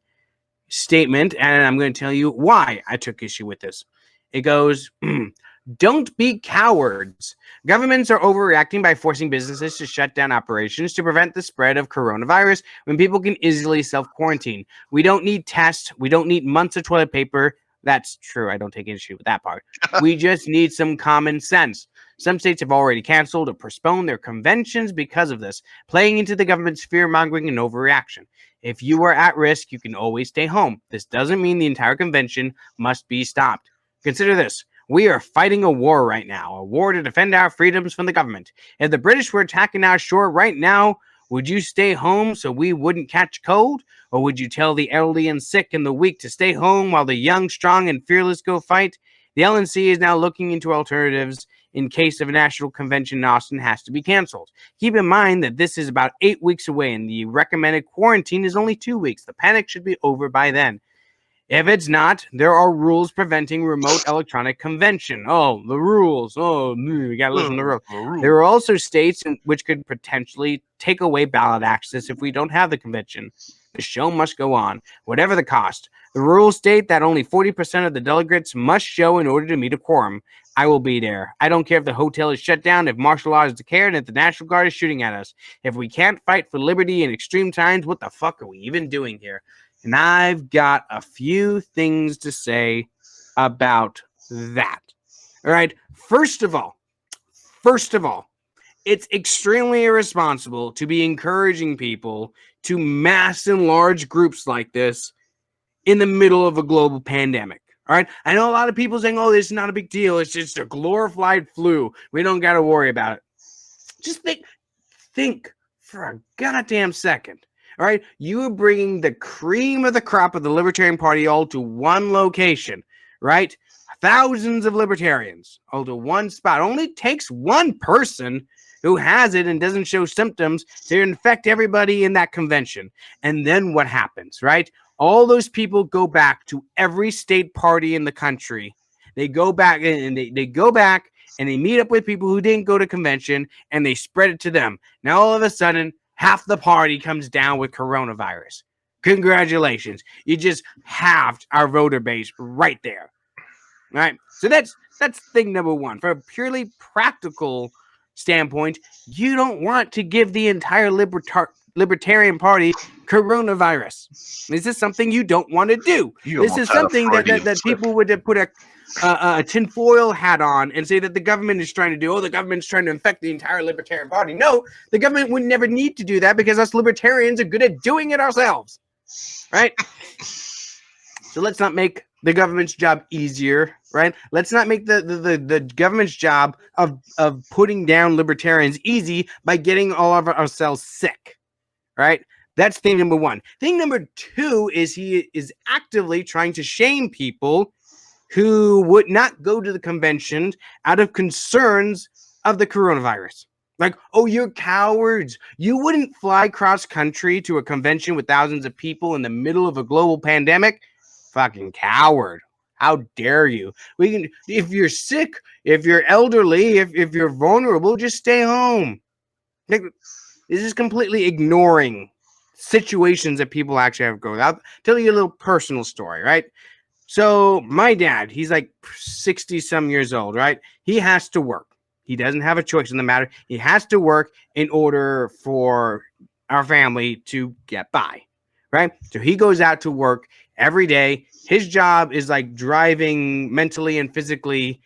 Speaker 1: statement, and I'm going to tell you why I took issue with this. It goes, don't be cowards. Governments are overreacting by forcing businesses to shut down operations to prevent the spread of coronavirus when people can easily self-quarantine. We don't need tests. We don't need months of toilet paper. That's true. I don't take issue with that part. We just need some common sense. Some states have already canceled or postponed their conventions because of this, playing into the government's fear-mongering and overreaction. If you are at risk, you can always stay home. This doesn't mean the entire convention must be stopped. Consider this. We are fighting a war right now, a war to defend our freedoms from the government. If the British were attacking our shore right now, would you stay home so we wouldn't catch cold? Or would you tell the elderly and sick and the weak to stay home while the young, strong, and fearless go fight? The LNC is now looking into alternatives in case of a national convention in Austin has to be canceled. Keep in mind that this is about 8 weeks away and the recommended quarantine is only 2 weeks. The panic should be over by then. If it's not, there are rules preventing remote electronic convention. Oh, the rules. Oh, we got to listen to the rules. There are also states which could potentially take away ballot access if we don't have the convention. The show must go on, whatever the cost. The rules state that only 40% of the delegates must show in order to meet a quorum. I will be there. I don't care if the hotel is shut down, if martial law is declared, and if the National Guard is shooting at us. If we can't fight for liberty in extreme times, what the fuck are we even doing here? And I've got a few things to say about that. All right. First of all, it's extremely irresponsible to be encouraging people to mass in large groups like this in the middle of a global pandemic. All right. I know a lot of people saying, oh, this is not a big deal. It's just a glorified flu. We don't got to worry about it. Just think for a goddamn second. All right, you are bringing the cream of the crop of the Libertarian Party all to one location, right? Thousands of libertarians all to one spot. Only takes one person who has it and doesn't show symptoms to infect everybody in that convention. And then what happens, right? All those people go back to every state party in the country. They go back and they go back and they meet up with people who didn't go to convention and they spread it to them. Now all of a sudden, half the party comes down with coronavirus. Congratulations. You just halved our voter base right there. All right. So that's thing number one. From a purely practical standpoint, you don't want to give the entire Libertarian Party coronavirus. This is something you don't want to do. This is something that people would put a tinfoil hat on and say that the government is trying to do. Oh, the government's trying to infect the entire Libertarian Party. No, the government would never need to do that because us libertarians are good at doing it ourselves. Right? So let's not make the government's job easier, right? Let's not make the government's job of putting down libertarians easy by getting all of ourselves sick, right? That's thing number one. Thing number two is he is actively trying to shame people who would not go to the convention out of concerns of the coronavirus. Like, oh, you're cowards. You wouldn't fly cross country to a convention with thousands of people in the middle of a global pandemic. Fucking coward. How dare you? We can, if you're sick, if you're elderly, if you're vulnerable, just stay home. This is completely ignoring situations that people actually have to go through. I'll tell you a little personal story, right? So my dad, he's like 60 some years old, right? He has to work. He doesn't have a choice in the matter. He has to work in order for our family to get by, right? So he goes out to work every day. His job is like driving mentally and physically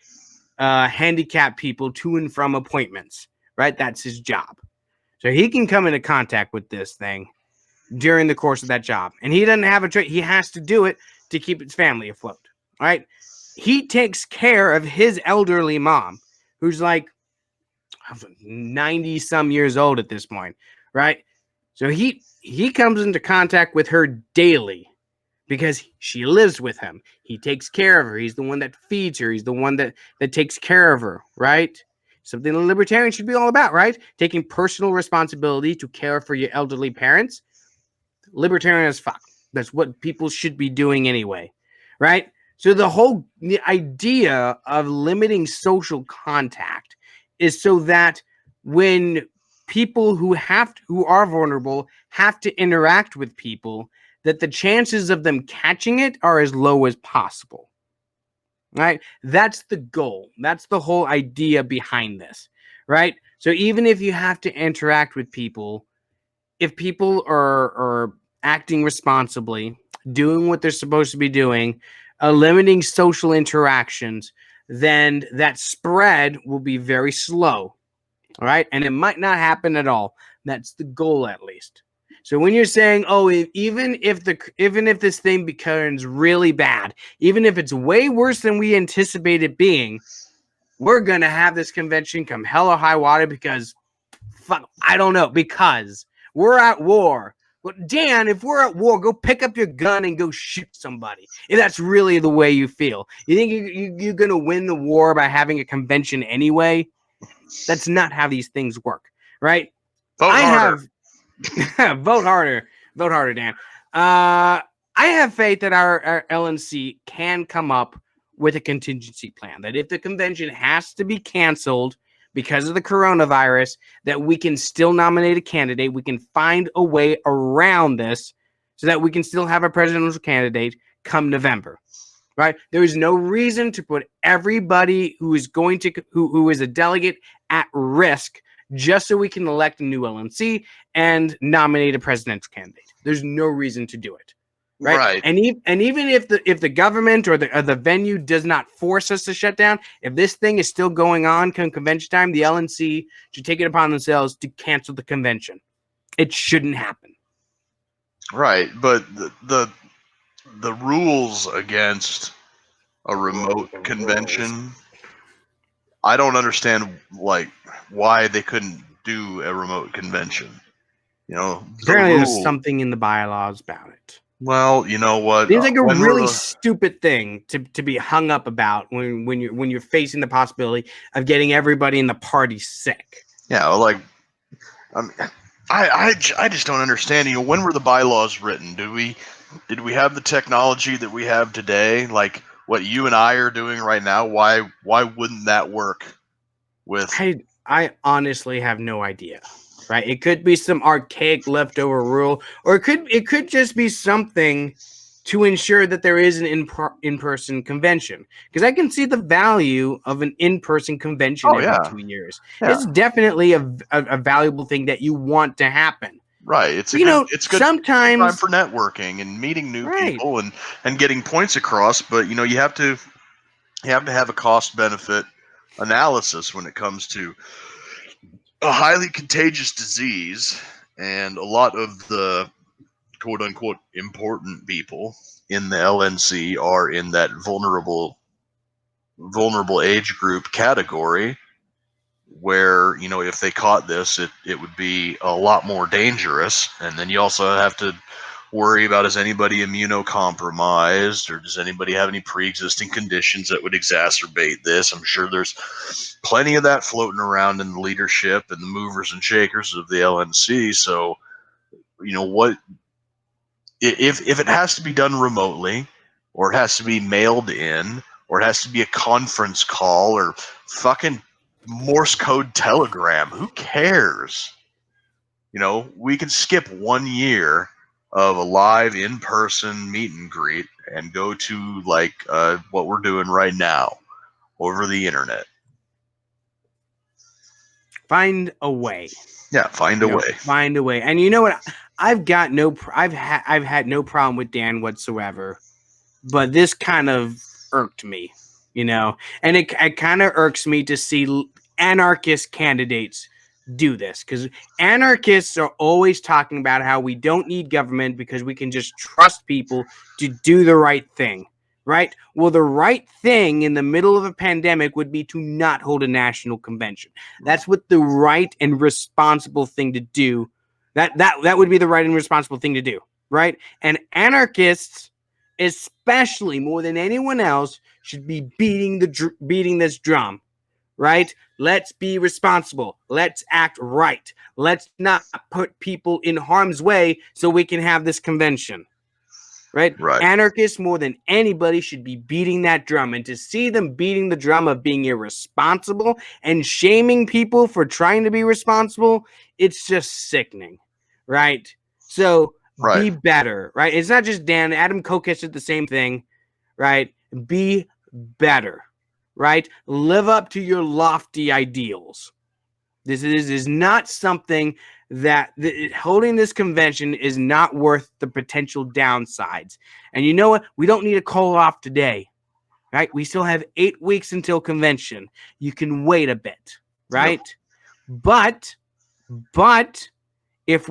Speaker 1: handicapped people to and from appointments, right? That's his job. So he can come into contact with this thing during the course of that job. And he doesn't have a choice. He has to do it to keep his family afloat, right? He takes care of his elderly mom, who's like 90 some years old at this point, right? So he comes into contact with her daily because she lives with him. He takes care of her. He's the one that feeds her. He's the one that takes care of her, right? Something the libertarian should be all about, right? Taking personal responsibility to care for your elderly parents. libertarian as fuck. That's what people should be doing anyway, right? So the idea of limiting social contact is so that when people who are vulnerable have to interact with people, that the chances of them catching it are as low as possible. Right? That's the goal. That's the whole idea behind this, right? So even if you have to interact with people, if people are acting responsibly, doing what they're supposed to be doing, limiting social interactions, then that spread will be very slow. All right. And it might not happen at all. That's the goal, at least. So when you're saying, oh, even if this thing becomes really bad, even if it's way worse than we anticipate it being, we're going to have this convention come hell or high water because I don't know, because we're at war. Well, Dan, if we're at war, go pick up your gun and go shoot somebody. If that's really the way you feel. You think you're going to win the war by having a convention anyway? That's not how these things work, right?
Speaker 2: Vote harder.
Speaker 1: Vote harder. Vote harder, Dan. I have faith that our LNC can come up with a contingency plan, that if the convention has to be canceled because of the coronavirus, that we can still nominate a candidate. We can find a way around this so that we can still have a presidential candidate come November, right? There is no reason to put everybody who is who is a delegate at risk just so we can elect a new LNC and nominate a presidential candidate. There's no reason to do it. Right. And even if the government or the venue does not force us to shut down, if this thing is still going on come convention time, the LNC should take it upon themselves to cancel the convention. It shouldn't happen.
Speaker 2: Right, but the rules against a remote convention, I don't understand why they couldn't do a remote convention.
Speaker 1: Apparently there's something in the bylaws about it.
Speaker 2: Well, you know what?
Speaker 1: It's like a really stupid thing to be hung up about when you're facing the possibility of getting everybody in the party sick.
Speaker 2: Yeah, I just don't understand. When were the bylaws written? Did we have the technology that we have today? Like what you and I are doing right now? Why wouldn't that work?
Speaker 1: I honestly have no idea. Right? It could be some archaic leftover rule, or it could just be something to ensure that there is an in-person convention. Because I can see the value of an in-person convention every 2 years. Yeah. It's definitely a valuable thing that you want to happen.
Speaker 2: Right. It's good time for networking and meeting new people and getting points across. But you have to have a cost benefit analysis when it comes to a highly contagious disease, and a lot of the quote-unquote important people in the LNC are in that vulnerable age group category where, if they caught this, it would be a lot more dangerous. And then you also have to worry about, is anybody immunocompromised, or does anybody have any pre-existing conditions that would exacerbate this? I'm sure there's plenty of that floating around in the leadership and the movers and shakers of the LNC. So, what if it has to be done remotely, or it has to be mailed in, or it has to be a conference call, or fucking Morse code telegram? Who cares? We can skip 1 year of a live in-person meet and greet and go to what we're doing right now over the internet.
Speaker 1: Find a way.
Speaker 2: Yeah, find a way.
Speaker 1: Find a way. And you know what? I've had no problem with Dan whatsoever, but this kind of irked me, and it kind of irks me to see anarchist candidates do this, because anarchists are always talking about how we don't need government because we can just trust people to do the right thing, right? Well, the right thing in the middle of a pandemic would be to not hold a national convention. That's what the right and responsible thing to do. That would be the right and responsible thing to do, right? And anarchists, especially more than anyone else, should be beating this drum, right? Let's be responsible. Let's act right. Let's not put people in harm's way so we can have this convention. Right? Anarchists more than anybody should be beating that drum, and to see them beating the drum of being irresponsible and shaming people for trying to be responsible, it's just sickening, right? So be better, right? It's not just Dan. Adam Kokesh did the same thing, right? Be better, right? Live up to your lofty ideals. This is not something that holding this convention is not worth the potential downsides. And you know what? We don't need to call it off today, right? We still have 8 weeks until convention. You can wait a bit, right? Yep. But if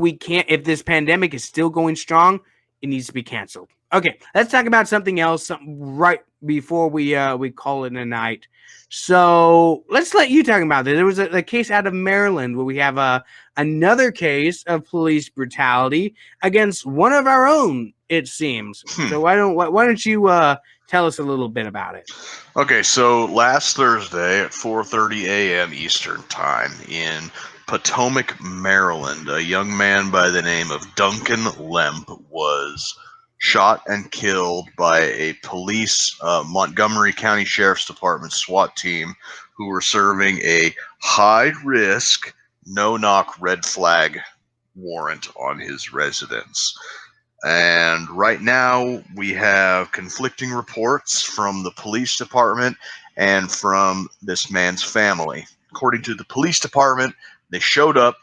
Speaker 1: this pandemic is still going strong, it needs to be canceled. Okay, let's talk about something else. Something right before we call it a night. So let's let you talk about this. There was a case out of Maryland where we have another case of police brutality against one of our own, it seems. So why don't you tell us a little bit about it?
Speaker 2: Okay, so last Thursday at 4:30 a.m. Eastern Time in Potomac, Maryland, a young man by the name of Duncan Lemp was shot and killed by a police Montgomery County Sheriff's Department SWAT team who were serving a high-risk, no-knock red flag warrant on his residence. And right now we have conflicting reports from the police department and from this man's family. According to the police department, they showed up,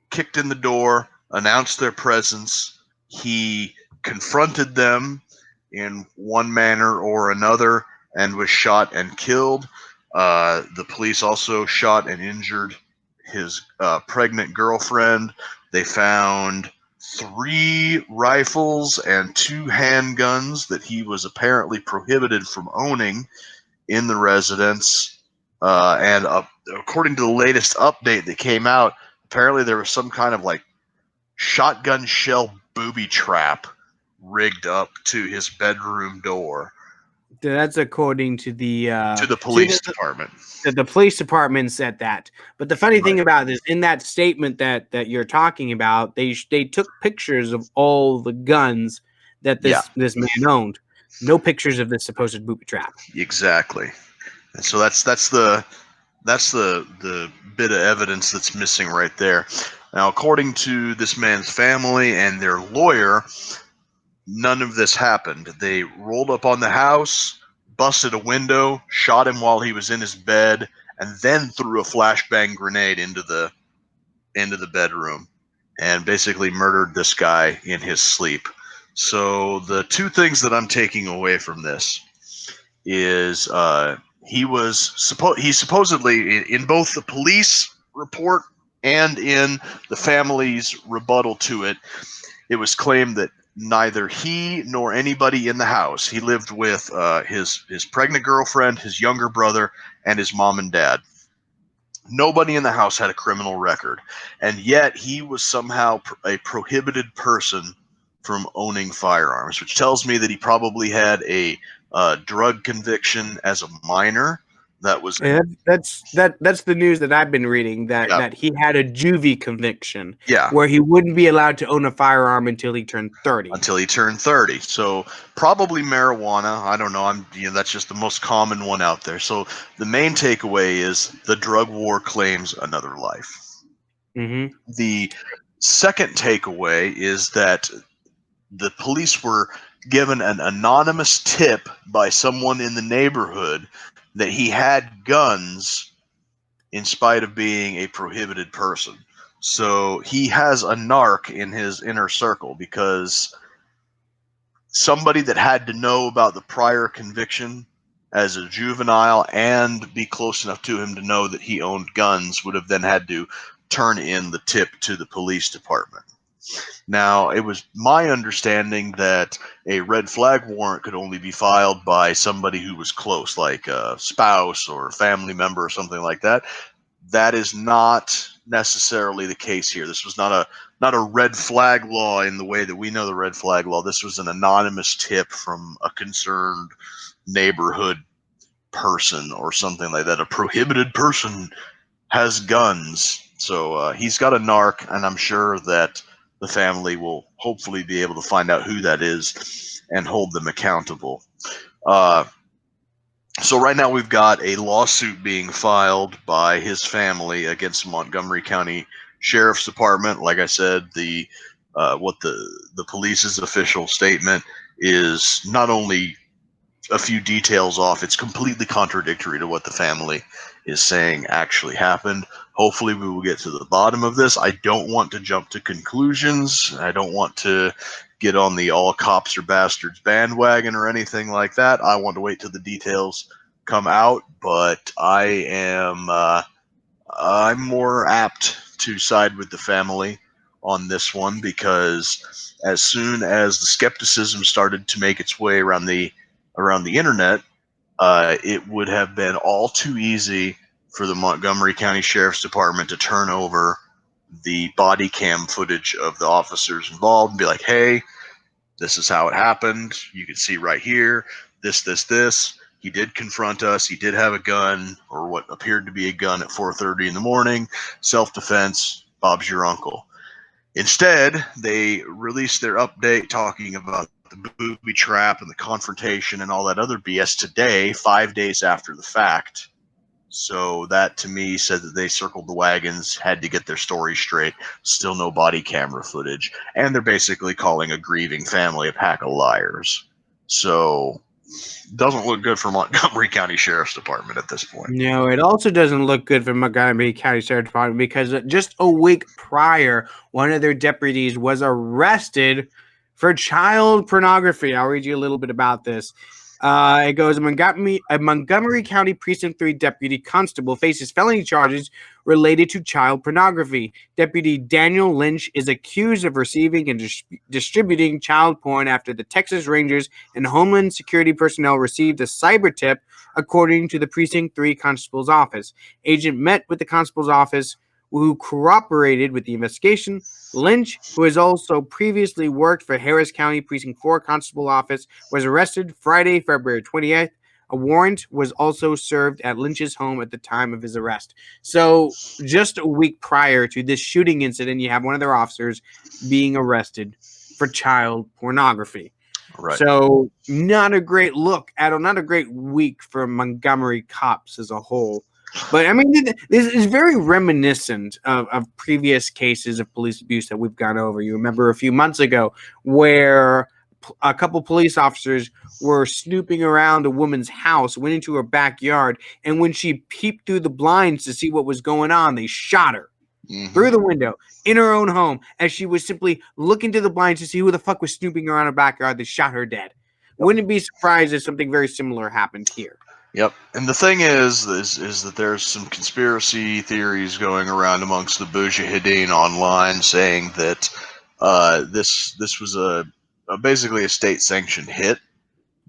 Speaker 2: kicked in the door, announced their presence. He confronted them in one manner or another and was shot and killed. The police also shot and injured his pregnant girlfriend. They found 3 rifles and 2 handguns that he was apparently prohibited from owning in the residence. And according to the latest update that came out, apparently there was some kind of like shotgun shell booby trap rigged up to his bedroom door.
Speaker 1: That's according to the
Speaker 2: police department.
Speaker 1: The police department said that. But the funny thing about this, in that statement that you're talking about, they took pictures of all the guns that this man owned. No pictures of this supposed booby trap.
Speaker 2: Exactly. And so that's the bit of evidence that's missing right there. Now, according to this man's family and their lawyer, none of this happened. They rolled up on the house, busted a window, shot him while he was in his bed, and then threw a flashbang grenade into the bedroom and basically murdered this guy in his sleep. So the 2 things that I'm taking away from this is he supposedly in both the police report and in the family's rebuttal to it, it was claimed that neither he nor anybody in the house, he lived with his pregnant girlfriend, his younger brother, and his mom and dad. Nobody in the house had a criminal record, and yet he was somehow a prohibited person from owning firearms, which tells me that he probably had a drug conviction as a minor. That was
Speaker 1: that's the news that I've been reading, that he had a juvie conviction, where he wouldn't be allowed to own a firearm until he turned 30.
Speaker 2: So probably marijuana. I don't know. That's just the most common one out there. So the main takeaway is the drug war claims another life.
Speaker 1: Mm-hmm.
Speaker 2: The second takeaway is that the police were given an anonymous tip by someone in the neighborhood that he had guns in spite of being a prohibited person. So he has a narc in his inner circle because somebody that had to know about the prior conviction as a juvenile and be close enough to him to know that he owned guns would have then had to turn in the tip to the police department. Now, it was my understanding that a red flag warrant could only be filed by somebody who was close, like a spouse or a family member or something like that. That is not necessarily the case here. This was not a red flag law in the way that we know the red flag law. This was an anonymous tip from a concerned neighborhood person or something like that. A prohibited person has guns. So he's got a narc, and I'm sure that the family will hopefully be able to find out who that is and hold them accountable. So right now we've got a lawsuit being filed by his family against Montgomery County Sheriff's Department. Like I said, what the police's official statement is not only a few details off, it's completely contradictory to what the family is saying actually happened. Hopefully we will get to the bottom of this. I don't want to jump to conclusions. I don't want to get on the all cops are bastards bandwagon or anything like that. I want to wait till the details come out, but I'm more apt to side with the family on this one, because as soon as the skepticism started to make its way around the internet, it would have been all too easy for the Montgomery County Sheriff's Department to turn over the body cam footage of the officers involved and be like, hey, this is how it happened. You can see right here, this. He did confront us. He did have a gun, or what appeared to be a gun, at 4:30 in the morning. Self-defense. Bob's your uncle. Instead, they released their update talking about the booby trap and the confrontation and all that other BS today, 5 days after the fact. So that to me said that they circled the wagons, had to get their story straight. Still no body camera footage. And they're basically calling a grieving family a pack of liars. So doesn't look good for Montgomery County Sheriff's Department at this point.
Speaker 1: No, it also doesn't look good for Montgomery County Sheriff's Department, because just a week prior, one of their deputies was arrested for child pornography. I'll read you a little bit about this. It goes, a Montgomery County Precinct 3 deputy constable faces felony charges related to child pornography. Deputy Daniel Lynch is accused of receiving and distributing child porn after the Texas Rangers and Homeland Security personnel received a cyber tip, according to the Precinct 3 constable's office. Agent met with the constable's office, who cooperated with the investigation. Lynch, who has also previously worked for Harris County Precinct 4 Constable Office, was arrested Friday, February 28th. A warrant was also served at Lynch's home at the time of his arrest. So just a week prior to this shooting incident, you have one of their officers being arrested for child pornography.
Speaker 2: Right.
Speaker 1: So not a great look at all, not a great week for Montgomery cops as a whole. But I mean, this is very reminiscent of previous cases of police abuse that we've gone over. You remember a few months ago where a couple police officers were snooping around a woman's house, went into her backyard, and when she peeped through the blinds to see what was going on, they shot her through the window in her own home as she was simply looking to the blinds to see who the fuck was snooping around her backyard. They shot her dead. Wouldn't be surprised if something very similar happened here.
Speaker 2: Yep. And the thing is that there's some conspiracy theories going around amongst the Mujahideen online saying that this was basically a state-sanctioned hit,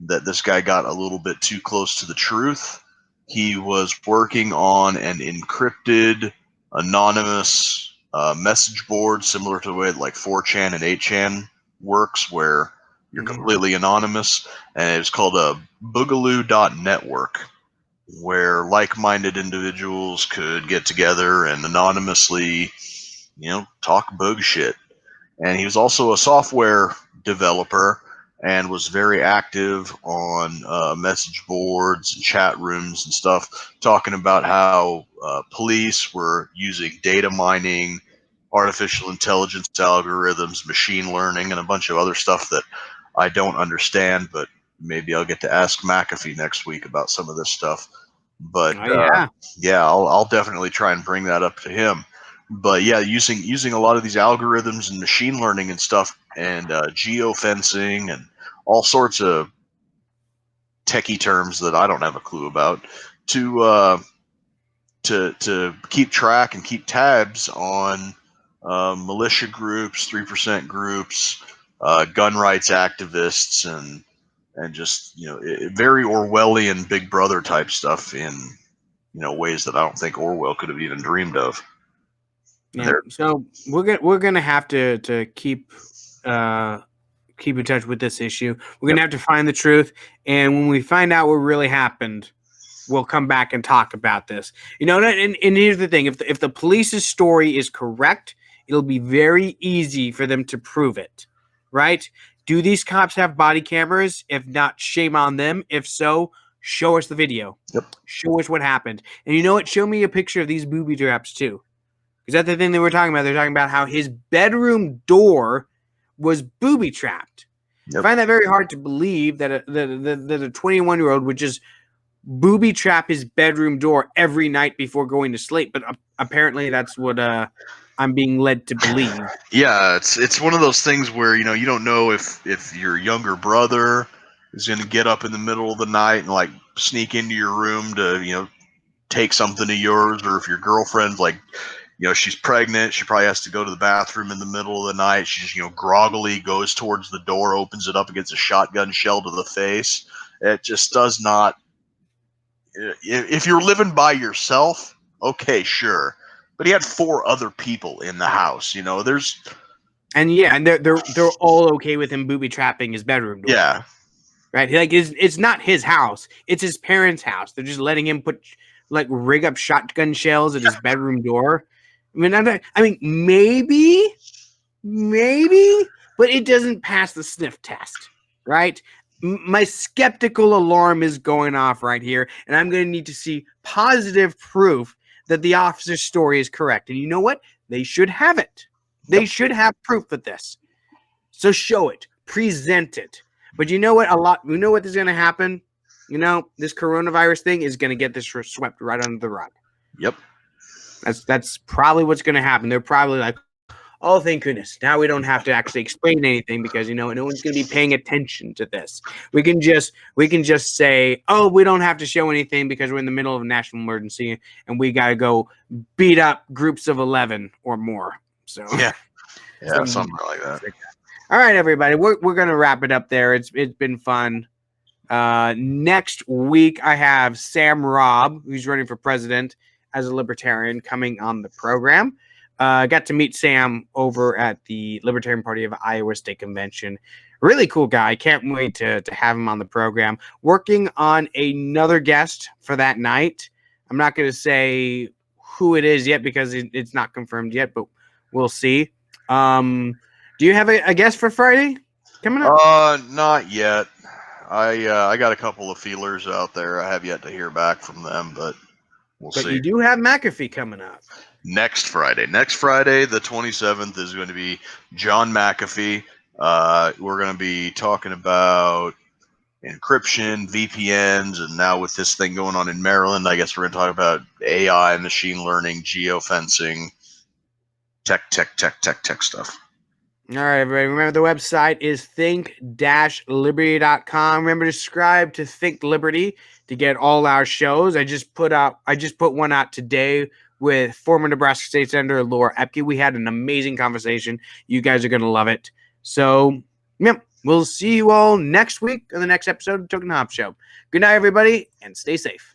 Speaker 2: that this guy got a little bit too close to the truth. He was working on an encrypted, anonymous message board, similar to the way like 4chan and 8chan works, where you're completely anonymous, and it was called a boogaloo.network, where like-minded individuals could get together and anonymously, talk boog shit. And he was also a software developer and was very active on message boards and chat rooms and stuff, talking about how police were using data mining, artificial intelligence algorithms, machine learning, and a bunch of other stuff that I don't understand, but maybe I'll get to ask McAfee next week about some of this stuff. But I'll definitely try and bring that up to him. But yeah, using a lot of these algorithms and machine learning and stuff, and geofencing and all sorts of techie terms that I don't have a clue about, to keep track and keep tabs on militia groups, 3% groups, gun rights activists, and just very Orwellian Big Brother type stuff in ways that I don't think Orwell could have even dreamed of.
Speaker 1: Yeah. So we're gonna have to keep in touch with this issue. We're gonna have to find the truth, and when we find out what really happened, we'll come back and talk about this. And here's the thing: if the police's story is correct, it'll be very easy for them to prove it, right? Do these cops have body cameras? If not, shame on them. If so, show us the video.
Speaker 2: Yep.
Speaker 1: Show us what happened. And you know what? Show me a picture of these booby traps too. Is that the thing they were talking about? They're talking about how his bedroom door was booby trapped. Yep. I find that very hard to believe that a 21-year-old would just booby trap his bedroom door every night before going to sleep. But apparently that's what I'm being led to believe.
Speaker 2: Yeah, it's one of those things where, you don't know if your younger brother is going to get up in the middle of the night and like sneak into your room to, take something of yours, or if your girlfriend's like, she's pregnant, she probably has to go to the bathroom in the middle of the night. She's, groggily goes towards the door, opens it up, and gets a shotgun shell to the face. It just does not. If you're living by yourself, okay, sure. But he had 4 other people in the house. There's.
Speaker 1: And they're all okay with him booby trapping his bedroom door.
Speaker 2: Yeah.
Speaker 1: Right. Like it's not his house. It's his parents' house. They're just letting him rig up shotgun shells at his bedroom door. I mean, maybe, but it doesn't pass the sniff test, right? My skeptical alarm is going off right here, and I'm going to need to see positive proof that the officer's story is correct. And you know what? They should have it. They should have proof of this. So show it, present it. But you know what? You know what is going to happen? This coronavirus thing is going to get this swept right under the rug.
Speaker 2: Yep.
Speaker 1: That's probably what's going to happen. They're probably like, oh, thank goodness. Now we don't have to actually explain anything because, no one's going to be paying attention to this. We can just say, oh, we don't have to show anything because we're in the middle of a national emergency and we got to go beat up groups of 11 or more. So
Speaker 2: yeah, something like that.
Speaker 1: All right, everybody, we're going to wrap it up there. It's been fun. Next week, I have Sam Robb, who's running for president as a libertarian, coming on the program. Got to meet Sam over at the Libertarian Party of Iowa State Convention. Really cool guy. Can't wait to have him on the program. Working on another guest for that night. I'm not going to say who it is yet because it's not confirmed yet, but we'll see. Do you have a guest for Friday coming up?
Speaker 2: Not yet. I got a couple of feelers out there. I have yet to hear back from them, but we'll see.
Speaker 1: But you do have McAfee coming up.
Speaker 2: Next Friday, the 27th, is going to be John McAfee. We're going to be talking about encryption, VPNs, and now with this thing going on in Maryland, I guess we're going to talk about AI, machine learning, geofencing, tech stuff.
Speaker 1: All right, everybody. Remember, the website is think-liberty.com. Remember to subscribe to Think Liberty to get all our shows. I just put one out today with former Nebraska State Senator Laura Epke. We had an amazing conversation. You guys are going to love it. So, we'll see you all next week on the next episode of Token and Hobbs Show. Good night, everybody, and stay safe.